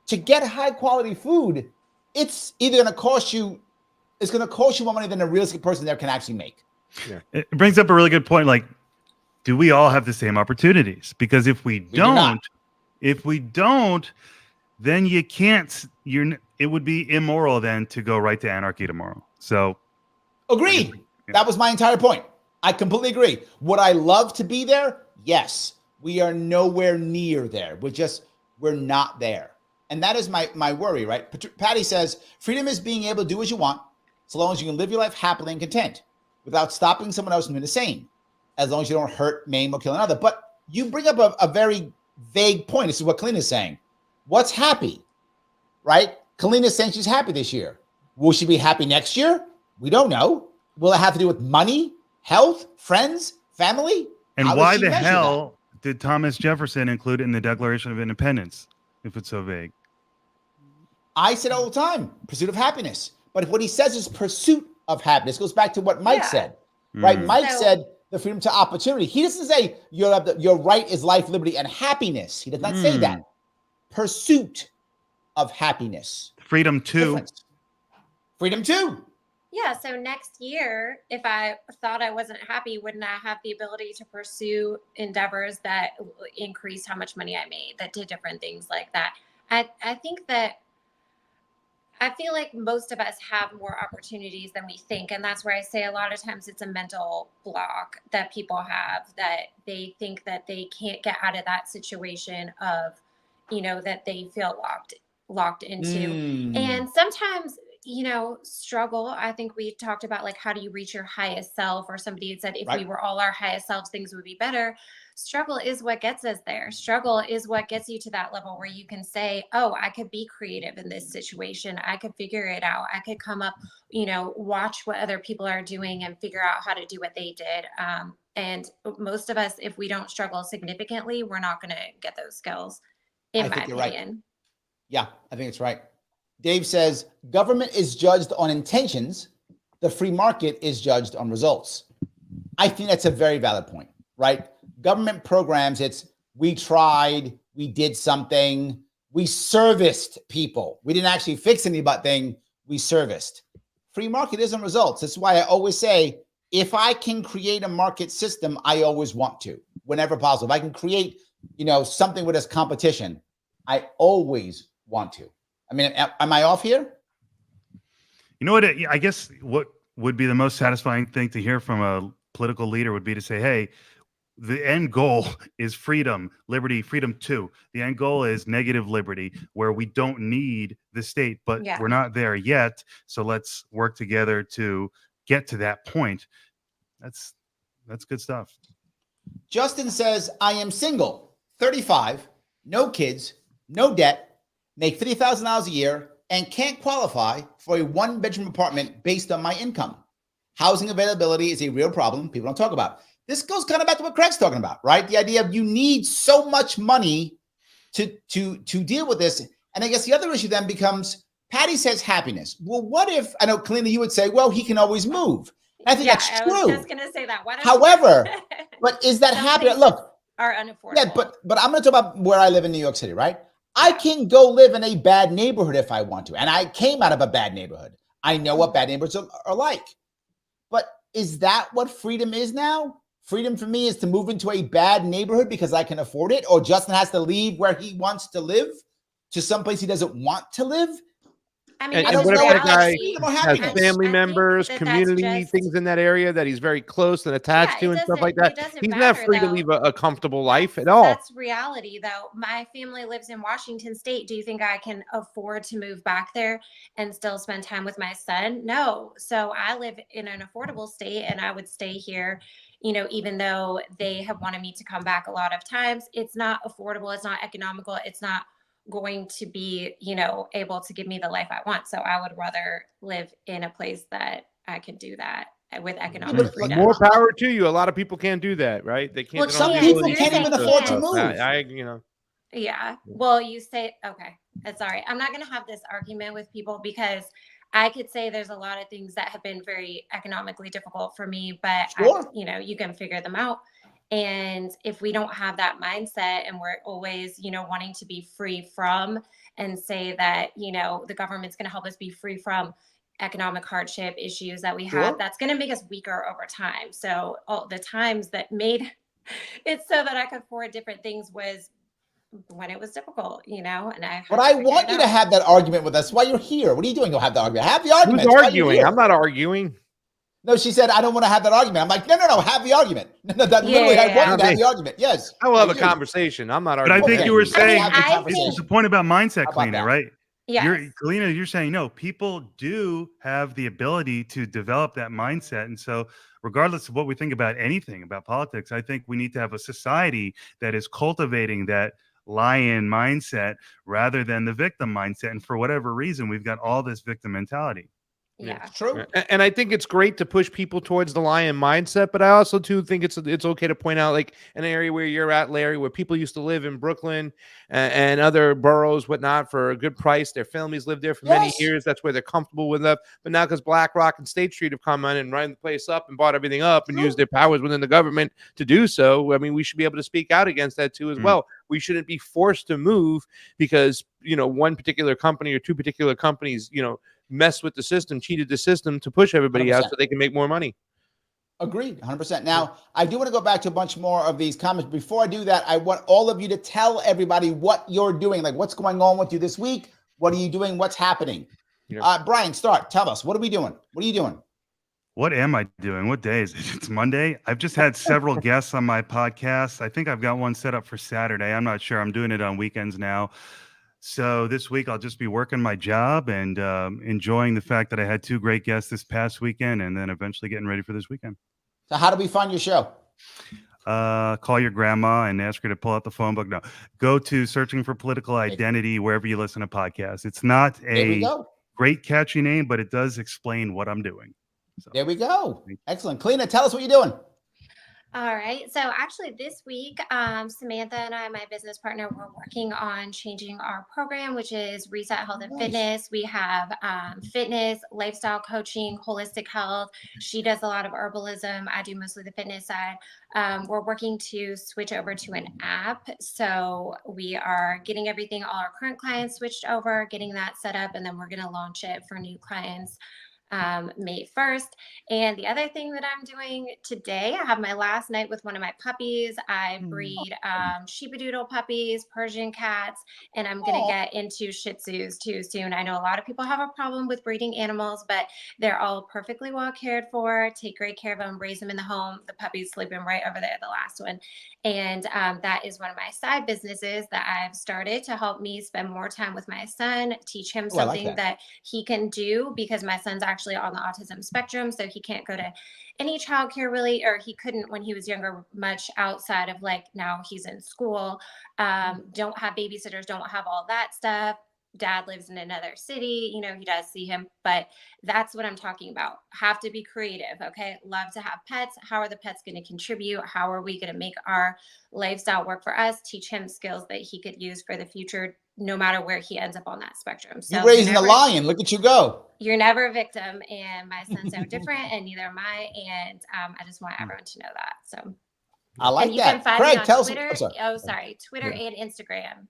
to get high quality food, it's either going to cost you more money than a realistic person there can actually make. Yeah. It brings up a really good point. Like, do we all have the same opportunities? Because if we don't, then you can't. It would be immoral then to go right to anarchy tomorrow. So, agreed. Yeah. That was my entire point. I completely agree. Would I love to be there? Yes. We are nowhere near there. We're not there. And that is my worry, right? Patty says, freedom is being able to do as you want, so long as you can live your life happily and content without stopping someone else from doing the same, as long as you don't hurt, maim, or kill another. But you bring up a very vague point. This is what Kaleena's saying. What's happy, right? Kaleena's saying she's happy this year. Will she be happy next year? We don't know. Will it have to do with money, health, friends, family? And why the hell did Thomas Jefferson include it in the Declaration of Independence if it's so vague? I said all the time, pursuit of happiness. But what he says is pursuit of happiness. Goes back to what Mike said, right? Mike said the freedom to opportunity. He doesn't say your right is life, liberty, and happiness. He does not say that. Pursuit of happiness. Freedom to. Freedom to. Yeah. So next year, if I thought I wasn't happy, wouldn't I have the ability to pursue endeavors that increased how much money I made, that did different things like that? I think that I feel like most of us have more opportunities than we think. And that's where I say a lot of times it's a mental block that people have, that they think that they can't get out of that situation of, you know, that they feel locked into. And sometimes, you know, struggle. I think we talked about, like, how do you reach your highest self? Or somebody had said, if we were all our highest selves, things would be better. Struggle is what gets us there. Struggle is what gets you to that level where you can say, oh, I could be creative in this situation. I could figure it out. I could come up, you know, watch what other people are doing and figure out how to do what they did. And most of us, if we don't struggle significantly, we're not going to get those skills, in my opinion. Right. Yeah, I think it's right. Dave says, government is judged on intentions. The free market is judged on results. I think that's a very valid point, right? Government programs, it's we tried, we did something, we serviced people. We didn't actually fix anything, we serviced. free marketism results. That's why I always say, if I can create a market system, I always want to, whenever possible. If I can create, something with this competition, I always want to. I mean, am I off here? You know what? I guess what would be the most satisfying thing to hear from a political leader would be to say, hey, the end goal is freedom, liberty, freedom too. The end goal is negative liberty, where we don't need the state, but we're not there yet. So let's work together to get to that point. That's good stuff. Justin says, I am single, 35, no kids, no debt, make $50,000 a year, and can't qualify for a one-bedroom apartment based on my income. Housing availability is a real problem people don't talk about. This goes kind of back to what Craig's talking about, right? The idea of you need so much money to deal with this. And I guess the other issue then becomes, Patty says happiness. Well, what if, I know, Kaleena, you would say, well, he can always move. I think that's true. I was just going to say that. However, but is that happiness? Look, are unaffordable. Yeah, but I'm going to talk about where I live in New York City, right? I can go live in a bad neighborhood if I want to. And I came out of a bad neighborhood. I know what bad neighborhoods are like. But is that what freedom is now? Freedom for me is to move into a bad neighborhood because I can afford it, or Justin has to leave where he wants to live to someplace he doesn't want to live. I mean, and what if that guy has family members, community, things in that area that he's very close and attached to and stuff like that? He's not free to live a comfortable life at all. That's reality, though. My family lives in Washington State. Do you think I can afford to move back there and still spend time with my son? No. So I live in an affordable state, and I would stay here. Even though they have wanted me to come back a lot of times, it's not affordable. It's not economical. It's not going to be, able to give me the life I want. So I would rather live in a place that I can do that with economic freedom. More power to you. A lot of people can't do that, right? They can't. Look, some people can't even afford to move. Yeah. Well, you say, okay, sorry. I'm not going to have this argument with people because I could say there's a lot of things that have been very economically difficult for me, but you can figure them out. And if we don't have that mindset and we're always, wanting to be free from and say that, the government's going to help us be free from economic hardship issues that we have, that's going to make us weaker over time. So the times that made it so that I could afford different things was when it was difficult, and I want you to have that argument with us while you're here. What are you doing? Go have the argument. Have the argument. Who's arguing? I'm not arguing. No, she said, I don't want to have that argument. I'm like, no, have the argument. Literally, I want you to have the argument. Yes. I will have a conversation. I'm not arguing. But I think you were saying, it's the point about mindset, Kaleena, right? Yeah. Kaleena, you're saying, no, people do have the ability to develop that mindset. And so regardless of what we think about anything about politics, I think we need to have a society that is cultivating that lion mindset rather than the victim mindset. And for whatever reason, we've got all this victim mentality. Yeah, true. And I think it's great to push people towards the lion mindset, but I also too think it's okay to point out, like, an area where you're at, Larry, where people used to live in Brooklyn and other boroughs, whatnot, for a good price. Their families lived there for many years. That's where they're comfortable with that. But now, because BlackRock and State Street have come in and run the place up and bought everything up and used their powers within the government to do so, I mean, we should be able to speak out against that too as well. We shouldn't be forced to move because one particular company or two particular companies mess with the system, cheated the system to push everybody 100%. Out so they can make more money. Agreed, 100%. Now, I do want to go back to a bunch more of these comments. Before I do that, I want all of you to tell everybody what you're doing, like what's going on with you this week. What are you doing? What's happening? Yeah. Brian, start. Tell us. What are we doing? What are you doing? What am I doing? What day is it? It's Monday. I've just had several guests on my podcast. I think I've got one set up for Saturday. I'm not sure. I'm doing it on weekends now. So this week I'll just be working my job and enjoying the fact that I had two great guests this past weekend and then eventually getting ready for this weekend. So how do we find your show? Call your grandma and ask her to pull out the phone book. No, go to Searching for Political Identity wherever you listen to podcasts. It's not a great catchy name, but it does explain what I'm doing. So, there we go. Excellent. Kaleena, tell us what you're doing. All right. So actually this week, Samantha and I, my business partner, we're working on changing our program, which is Reset Health and Fitness. We have fitness, lifestyle coaching, holistic health. She does a lot of herbalism. I do mostly the fitness side. We're working to switch over to an app. So we are getting everything, all our current clients switched over, getting that set up, and then we're going to launch it for new clients May 1st. And the other thing that I'm doing today, I have my last night with one of my puppies. I breed Sheepadoodle puppies, Persian cats, and I'm going to get into Shih Tzus too soon. I know a lot of people have a problem with breeding animals, but they're all perfectly well cared for. Take great care of them, raise them in the home. The puppy's sleeping right over there, the last one. And that is one of my side businesses that I've started to help me spend more time with my son, teach him something that he can do, because my son's actually on the autism spectrum. So he can't go to any childcare really, or he couldn't when he was younger, much outside of like now he's in school. Don't have babysitters, don't have all that stuff. Dad lives in another city, you know, he does see him, but that's what I'm talking about. Have to be creative. Okay. Love to have pets. How are the pets going to contribute? How are we going to make our lifestyle work for us? Teach him skills that he could use for the future, no matter where he ends up on that spectrum. So you're raising a lion. Look at you go. You're never a victim, and my son's no different, and neither am I. And I just want everyone to know that. So I like that. You can find Craig, me on tell Twitter. us. Twitter and Instagram.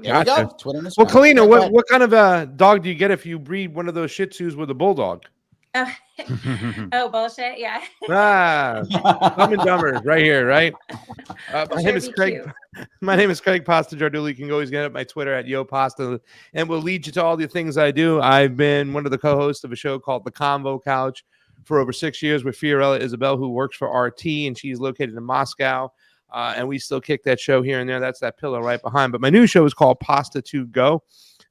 There we go. Twitter and Instagram. Well, Kaleena, what kind of a dog do you get if you breed one of those Shih Tzus with a bulldog? Oh, bullshit. Yeah. Dumb and Dumber right here, right? My name is Craig. My name is Craig Pasta Jardula. You can always get at my Twitter at YoPasta, and we'll lead you to all the things I do. I've been one of the co-hosts of a show called The Convo Couch for over 6 years with Fiorella Isabel, who works for RT, and she's located in Moscow. And we still kick that show here and there. That's that pillow right behind. But my new show is called Pasta to Go.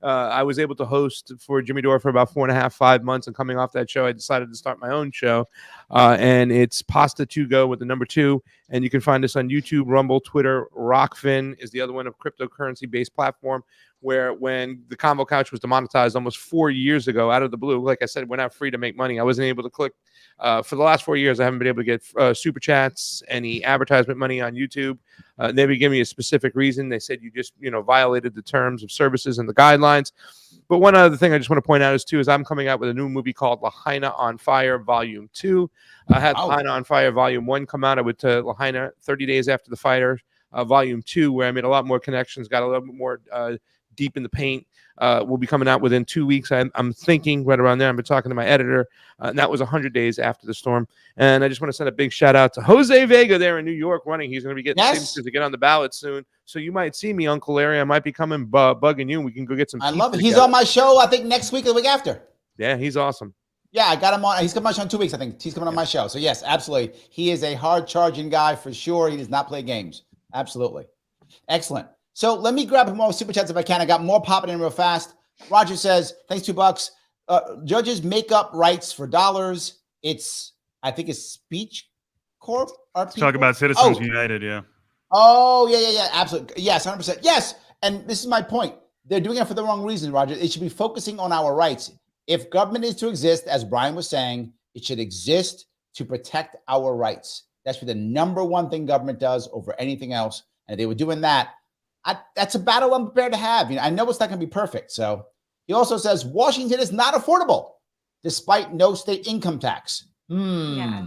I was able to host for Jimmy Dore for about 4.5, 5 months. And coming off that show, I decided to start my own show. And it's Pasta to Go with the number 2. And you can find us on YouTube, Rumble, Twitter. Rockfin is the other one, of cryptocurrency-based platform, where when the Convo Couch was demonetized almost 4 years ago out of the blue, like I said, we're not free to make money. I wasn't able to click. For the last 4 years, I haven't been able to get super chats, any advertisement money on YouTube. They would give me a specific reason. They said you just, violated the terms of services and the guidelines. But one other thing I just want to point out is I'm coming out with a new movie called Lahaina on Fire Volume 2. I had Lahaina on Fire Volume 1 come out. I went to Lahaina 30 days after the fire. Volume 2, where I made a lot more connections, got a little bit more deep in the paint, will be coming out within 2 weeks. I'm thinking right around there. I've been talking to my editor, and that was 100 days after the storm. And I just want to send a big shout out to Jose Vega there in New York running. He's going to be getting signatures to get on the ballot soon. So you might see me, Uncle Larry. I might be coming bugging you. We can go get some. I love it. He's on my show, I think, next week or the week after. Yeah, he's awesome. Yeah, I got him on. He's coming on 2 weeks, I think. He's coming on my show. So, yes, absolutely. He is a hard-charging guy for sure. He does not play games. Absolutely. Excellent. So let me grab more super chats if I can. I got more popping in real fast. Roger says, thanks, $2. Judges make up rights for dollars. I think it's Speech Corp. Talk about Citizens United, yeah. Oh, yeah. Absolutely. Yes, 100%. Yes. And this is my point. They're doing it for the wrong reason, Roger. It should be focusing on our rights. If government is to exist, as Brian was saying, it should exist to protect our rights. That should be the number one thing government does over anything else. And if they were doing that, that's a battle I'm prepared to have. I know it's not going to be perfect. So he also says Washington is not affordable despite no state income tax. Yeah.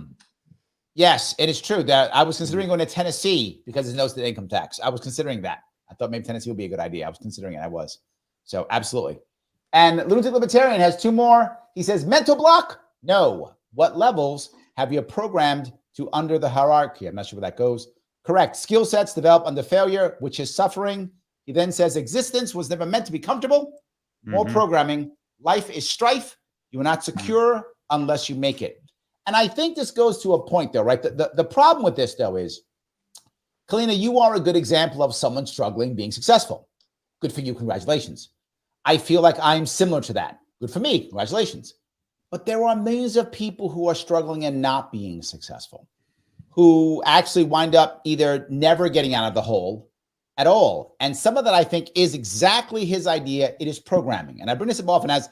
Yes, it is true that I was considering going to Tennessee because there's no state income tax. I was considering that. I thought maybe Tennessee would be a good idea. I was considering it. I was. So absolutely. And Lunatic Libertarian has 2 more. He says, mental block? No. What levels have you programmed to under the hierarchy? I'm not sure where that goes. Correct. Skill sets develop under failure, which is suffering. He then says existence was never meant to be comfortable. More programming. Life is strife. You are not secure unless you make it. And I think this goes to a point, though, right? The problem with this, though, is, Kaleena, you are a good example of someone struggling being successful. Good for you. Congratulations. I feel like I'm similar to that. Good for me. Congratulations. But there are millions of people who are struggling and not being successful, who actually wind up either never getting out of the hole at all. And some of that, I think, is exactly his idea. It is programming. And I bring this up often as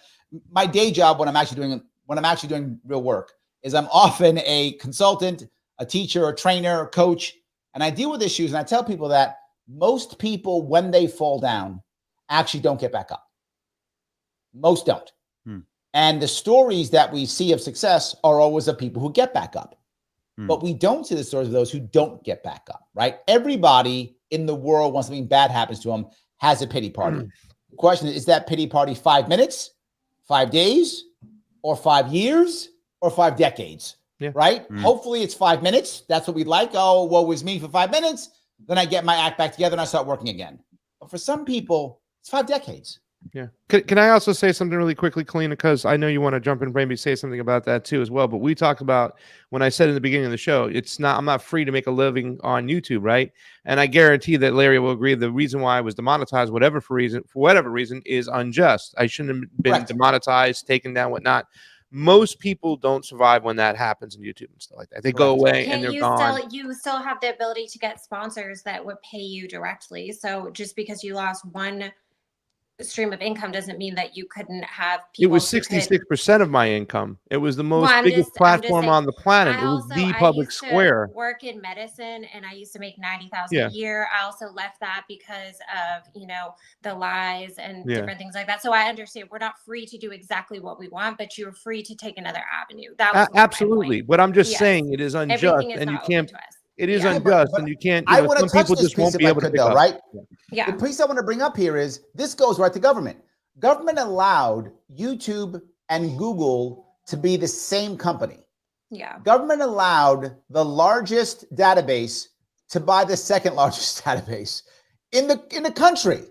my day job when I'm actually doing real work is I'm often a consultant, a teacher, a trainer, a coach, and I deal with issues. And I tell people that most people, when they fall down, actually don't get back up. Most don't. And the stories that we see of success are always of people who get back up. But we don't see the stories of those who don't get back up, right? Everybody in the world, when something bad happens to them, has a pity party. The question is that pity party 5 minutes, 5 days, or 5 years or 5 decades, right? Hopefully it's 5 minutes. That's what we'd like. Oh, woe is me for 5 minutes. Then I get my act back together and I start working again. But for some people, it's 5 decades. Yeah. Can I also say something really quickly, Kaleena? Because I know you want to jump in and maybe say something about that too as well. But we talked about, when I said in the beginning of the show, I'm not free to make a living on YouTube, right? And I guarantee that Larry will agree the reason why I was demonetized, for whatever reason, is unjust. I shouldn't have been demonetized, taken down, whatnot. Most people don't survive when that happens in YouTube and stuff like that. They go away and they're gone. You still have the ability to get sponsors that would pay you directly. So just because you lost one stream of income doesn't mean that you couldn't have people. It was 66% of my income. It was the most biggest platform on the planet. It was the public square. I work in medicine and I used to make $90,000 a year. I also left that because of, the lies and different things like that. So I understand we're not free to do exactly what we want, but you're free to take another avenue. That was absolutely. But I'm just saying it is unjust, and you can't. It is unjust, and you can't. I want to touch this piece if I could, though, right? Yeah. The piece I want to bring up here is this goes right to government. Government allowed YouTube and Google to be the same company. Yeah. Government allowed the largest database to buy the second largest database in the country.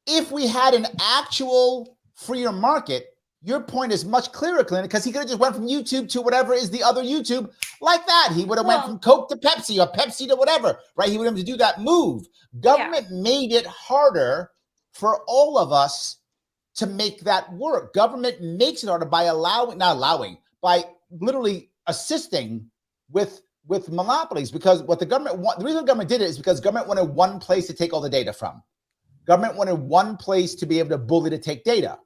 If we had an actual freer market, your point is much clearer, Kaleena, because he could have just went from YouTube to whatever is the other YouTube like that. He would have went from Coke to Pepsi or Pepsi to whatever, right? He would have to do that move. Government made it harder for all of us to make that work. Government makes it harder by by literally assisting with monopolies, because what the reason the government did it is because government wanted one place to take all the data from. Government wanted one place to be able to bully to take data.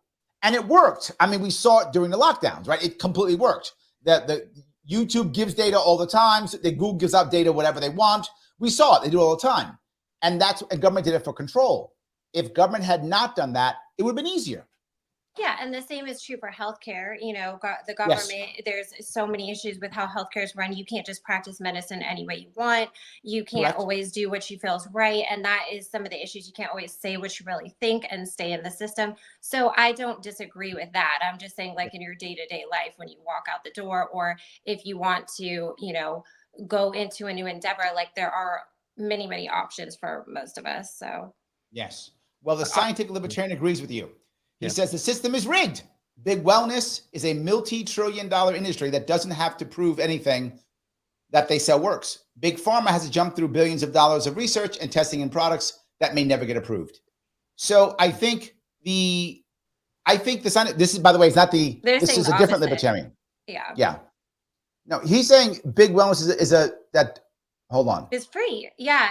And it worked. I mean, we saw it during the lockdowns, right? It completely worked. That the YouTube gives data all the time. So the Google gives out data whatever they want. We saw it. They do it all the time. And government did it for control. If government had not done that, it would have been easier. Yeah, and the same is true for healthcare. The government, there's so many issues with how healthcare is run. You can't just practice medicine any way you want. You can't always do what you feel is right. And that is some of the issues. You can't always say what you really think and stay in the system. So I don't disagree with that. I'm just saying, like, in your day-to-day life, when you walk out the door, or if you want to, go into a new endeavor, like, there are many, many options for most of us. So yes. Well, the scientific libertarian agrees with you. He says the system is rigged. Big wellness is a multi-trillion-dollar industry that doesn't have to prove anything that they sell works. Big pharma has to jump through billions of dollars of research and testing in products that may never get approved. So I think this is, by the way, it's not the, this is a different libertarian. Yeah. Yeah. No, he's saying big wellness hold on. It's free. Yeah.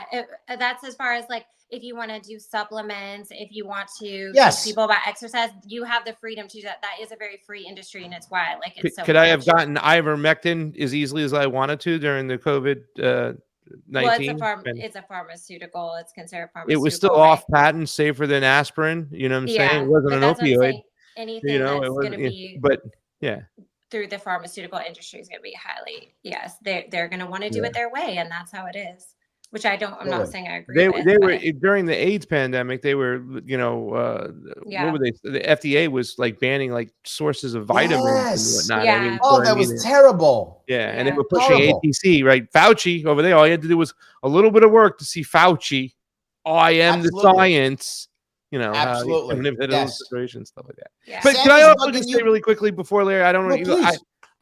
That's as far as, like, if you want to do supplements, if you want to teach people about exercise, you have the freedom to do that. That is a very free industry, and it's why I like it so much. Could I have gotten ivermectin as easily as I wanted to during the COVID-19? Well, it's a pharmaceutical. It's considered pharmaceutical. It was still off patent, safer than aspirin. You know what I'm saying? It wasn't an opioid. Anything that's going to be, through the pharmaceutical industry is going to be highly, they're going to want to do it their way, and that's how it is. Which I'm not saying I agree with. They were during the AIDS pandemic. They were, what were they? The FDA was like banning like sources of vitamins and whatnot. Yeah. I mean, that was terrible. Yeah, and they were pushing ATC, right? Fauci over there. All you had to do was a little bit of work to see Fauci. I am the science. Absolutely. Situations, stuff like that. Yeah. But can I also just say really quickly before Larry? I don't know.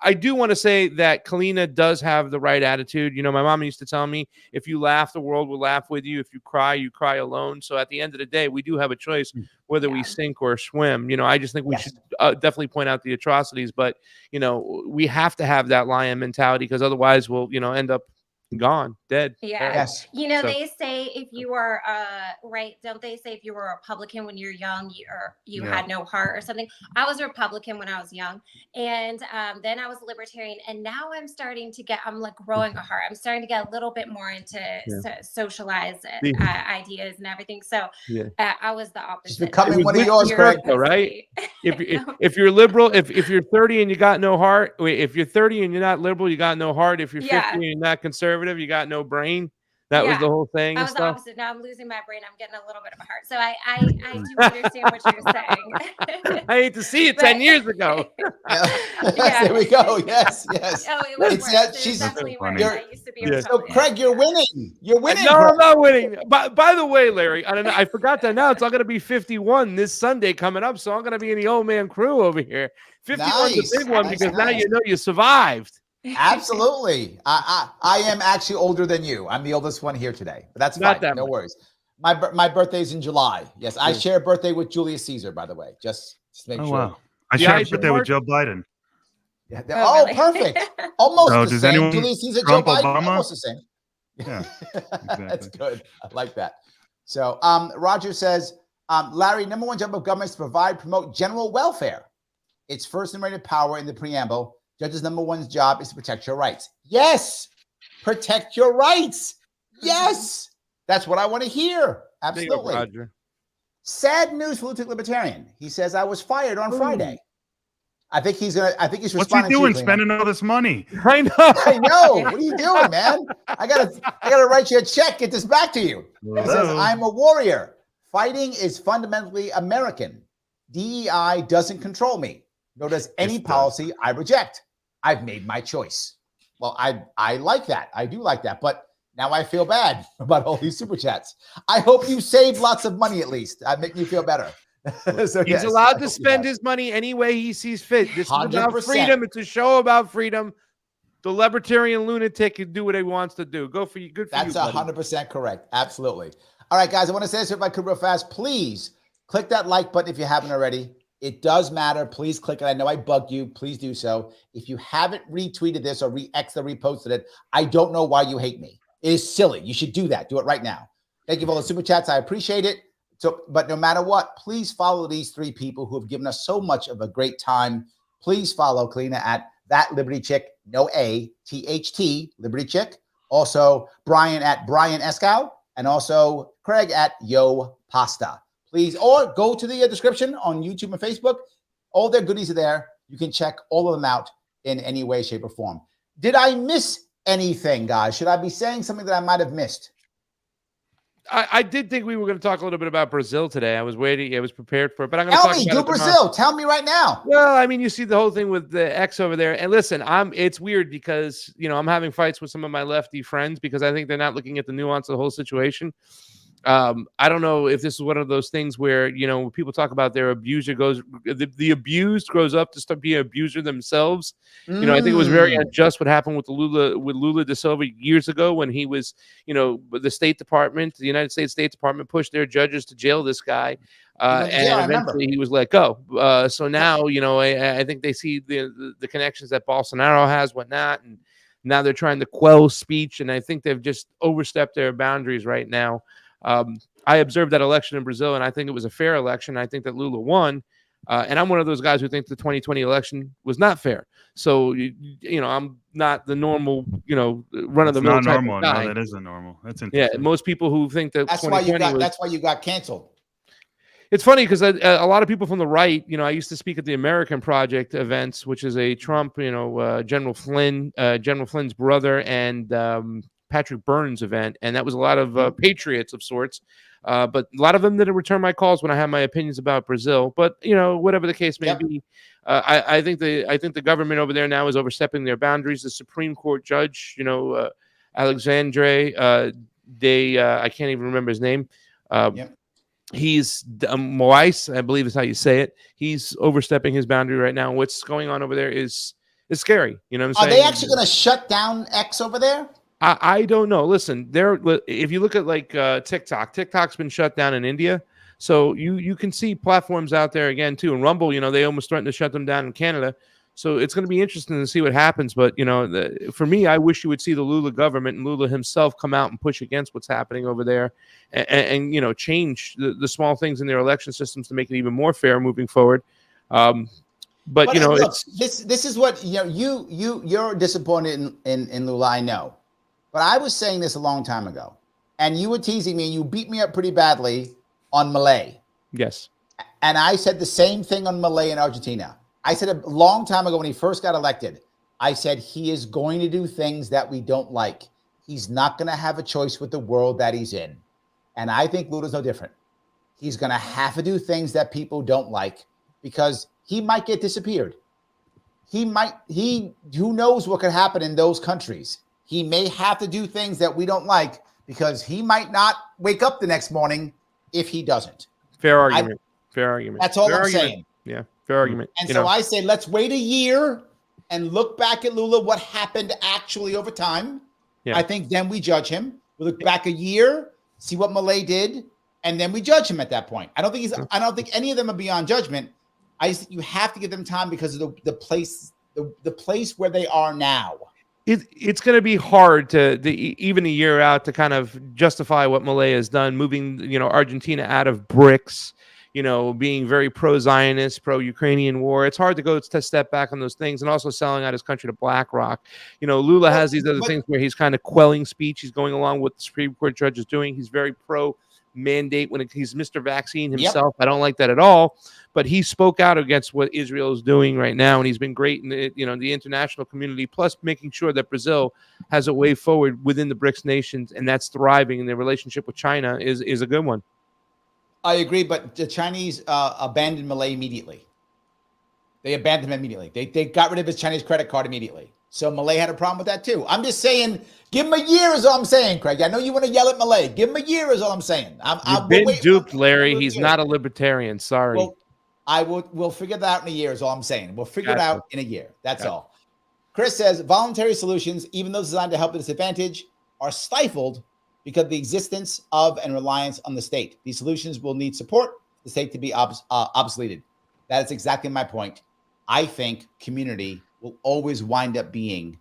I do want to say that Kaleena does have the right attitude. My mom used to tell me, if you laugh, the world will laugh with you. If you cry alone. So at the end of the day, we do have a choice whether we sink or swim. I just think we should definitely point out the atrocities, but, we have to have that lion mentality, because otherwise we'll, end up gone, dead. Yeah. Yes. They say if you are don't they say if you were a Republican when you're young, you had no heart or something? I was a Republican when I was young, and then I was a Libertarian, and now I'm like growing a heart. I'm starting to get a little bit more into socialized ideas and everything. So I was the opposite. She's becoming one of yours, Craig. Right? If you're liberal, if you're 30 and you got no heart, if you're 30 and you're not liberal, you got no heart. If you're 50 and you're not conservative, you got no brain. That was the whole thing. I was the opposite. Now I'm losing my brain. I'm getting a little bit of a heart. So I do understand what you're saying. I hate to see it 10 years ago. There we go. Yes. Oh, it was worse. She's definitely worse. I used to be a So Craig, you're winning. You're winning. No, I'm not winning. By the way, Larry, I forgot to announce I'm going to be 51 this Sunday coming up, so I'm going to be in the old man crew over here. 51's a big one because now you know you survived. Absolutely. I am actually older than you. I'm the oldest one here today, but that's fine. No worries. My birthday's in July. Yes, I share a birthday with Julius Caesar, by the way. Just to make sure. Wow. I share a birthday with Joe Biden. Yeah, really? Perfect. Almost so the does same. Anyone Julius Caesar, Trump, Joe Biden, Obama? almost the same. Yeah, exactly. That's good. I like that. So Roger says, Larry, number one job of government is to provide, promote general welfare. It's first enumerated power in the preamble. Judge's number one job is to protect your rights. Yes. Protect your rights. Yes. That's what I want to hear. Absolutely. Roger. Sad news for Lunatic Libertarian. He says, I was fired on Friday. I think he's responding. What's he doing spending all this money? I know. What are you doing, man? I gotta write you a check, get this back to you. He says, I'm a warrior. Fighting is fundamentally American. DEI doesn't control me, nor does any policy I reject. I've made my choice. Well, I like that. I do like that. But now I feel bad about all these super chats. I hope you saved lots of money at least. That make me feel better. So, he's allowed to spend his money any way he sees fit. This is about freedom. It's a show about freedom. The libertarian lunatic can do what he wants to do. Go for you. Good for you. That's 100% correct. Absolutely. All right, guys. I want to say this if I could real fast. Please click that like button if you haven't already. It does matter. Please click it. I know I bugged you. Please do so. If you haven't retweeted this or re-X'd or reposted it, I don't know why you hate me. It is silly. You should do that. Do it right now. Thank you for all the super chats. I appreciate it. So, but no matter what, please follow these three people who have given us so much of a great time. Please follow Kaleena at That Liberty Chick, no A, THT, Liberty Chick. Also, Brian at Brian Eskow, and also Craig at Yo Pasta. Please, or go to the description on YouTube and Facebook. All their goodies are there. You can check all of them out in any way, shape, or form. Did I miss anything, guys? Should I be saying something that I might have missed? I did think we were going to talk a little bit about Brazil today. I was waiting. I was prepared for it, but I'm going to tell talk me. about Do Brazil. Tell me right now. Well, I mean, you see the whole thing with the X over there, and listen, it's weird because I'm having fights with some of my lefty friends because I think they're not looking at the nuance of the whole situation. I don't know if this is one of those things where, when people talk about their abuser the abused grows up to start being an abuser themselves. I think it was very unjust what happened with Lula da Silva years ago when he was, the United States State Department pushed their judges to jail this guy. And eventually he was let go. So now, I think they see the connections that Bolsonaro has, whatnot, and now they're trying to quell speech. And I think they've just overstepped their boundaries right now. I observed that election in Brazil, and I think it was a fair election. I think that Lula won, and I'm one of those guys who think the 2020 election was not fair. So, I'm not the normal, run-of-the-mill not type normal. of guy. No, that isn't normal. That's interesting. Yeah, most people who think that that's why you got canceled. It's funny because a lot of people from the right, I used to speak at the American Project events, which is a Trump, General Flynn's brother, and Patrick Burns event, and that was a lot of patriots of sorts, but a lot of them didn't return my calls when I had my opinions about Brazil. But whatever the case may be, I think the government over there now is overstepping their boundaries. The Supreme Court judge, Alexandre, I can't even remember his name. He's Moise, I believe is how you say it. He's overstepping his boundary right now. What's going on over there is scary. You know what I'm saying? Are they actually going to shut down X over there? I don't know. Listen, if you look at TikTok's been shut down in India. So you can see platforms out there again too. And Rumble, they almost threatened to shut them down in Canada. So it's going to be interesting to see what happens. But, for me, I wish you would see the Lula government and Lula himself come out and push against what's happening over there and change the small things in their election systems to make it even more fair moving forward. But look, this is what, you're disappointed in Lula, I know. But I was saying this a long time ago, and you were teasing me, and you beat me up pretty badly on Milei. Yes. And I said the same thing on Milei in Argentina. I said a long time ago when he first got elected, I said he is going to do things that we don't like. he's not going to have a choice with the world that he's in. And I think Lula's no different. He's going to have to do things that people don't like because he might get disappeared. Who knows what could happen in those countries. He may have to do things that we don't like because he might not wake up the next morning if he doesn't. Fair argument. Fair argument. That's all fair I'm argument. saying. Yeah, fair argument. And so I say, let's wait a year and look back at Lula, what happened actually over time. Yeah. I think then we judge him. We look back a year, see what Milei did, and then we judge him at that point. I don't think any of them are beyond judgment. I just think you have to give them time because of the place where they are now. It's going to be hard to even a year out to kind of justify what Milei has done, moving Argentina out of BRICS, being very pro-Zionist, pro-Ukrainian war. It's hard to go to step back on those things, and also selling out his country to BlackRock. Lula has these other things where he's kind of quelling speech. He's going along with what the Supreme Court judge is doing. He's very pro-mandate when he's Mr. Vaccine himself. Yep. I don't like that at all. But he spoke out against what Israel is doing right now, and he's been great in the international community, plus making sure that Brazil has a way forward within the BRICS nations, and that's thriving, and their relationship with China is a good one. I agree, but the Chinese abandoned Milei immediately. They abandoned him immediately. They got rid of his Chinese credit card immediately. So Milei had a problem with that too. I'm just saying, give him a year is all I'm saying, Craig. I know you want to yell at Milei. Give him a year is all I'm saying. You've been duped, Larry. He's not a libertarian. Sorry. Well, we'll figure that out in a year is all I'm saying. We'll figure it out in a year. That's all. Chris says voluntary solutions, even those designed to help the disadvantaged, are stifled because of the existence of and reliance on the state. These solutions will need support, the state to be obsoleted. That is exactly my point. I think community will always wind up being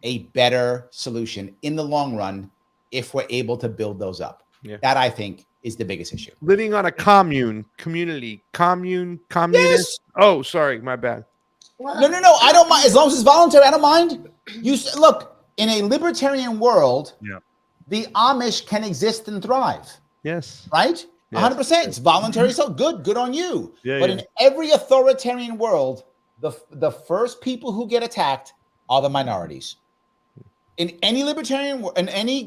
a better solution in the long run if we're able to build those up. Yeah. That I think is the biggest issue. Living on a community. Yes. Oh, sorry, my bad. No. I don't mind as long as it's voluntary. I don't mind. Look, in a libertarian world, the Amish can exist and thrive. Yes. Right? 100%. It's voluntary. So good on you. But in every authoritarian world, the first people who get attacked are the minorities. In any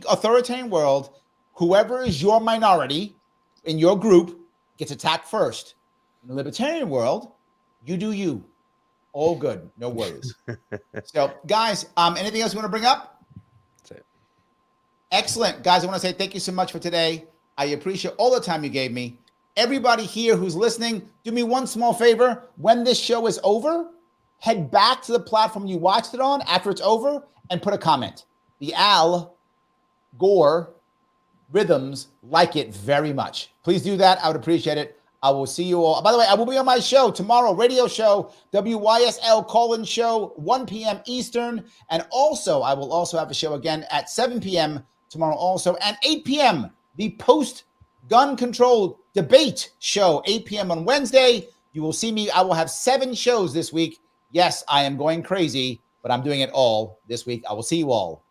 authoritarian world, whoever is your minority in your group gets attacked first. In the libertarian world, you do you. All good. No worries. So, guys, anything else you want to bring up? That's it. Excellent. Guys, I want to say thank you so much for today. I appreciate all the time you gave me. Everybody here who's listening, do me one small favor. When this show is over, head back to the platform you watched it on after it's over and put a comment. The Al Gore rhythms like it very much. Please do that. I would appreciate it. I will see you all. By the way, I will be on my show tomorrow, radio show, WYSL call-in show, 1 p.m. Eastern. And also, I will also have a show again at 7 p.m. tomorrow also. And 8 p.m., the post-gun control debate show, 8 p.m. on Wednesday. You will see me. I will have 7 shows this week. Yes, I am going crazy, but I'm doing it all this week. I will see you all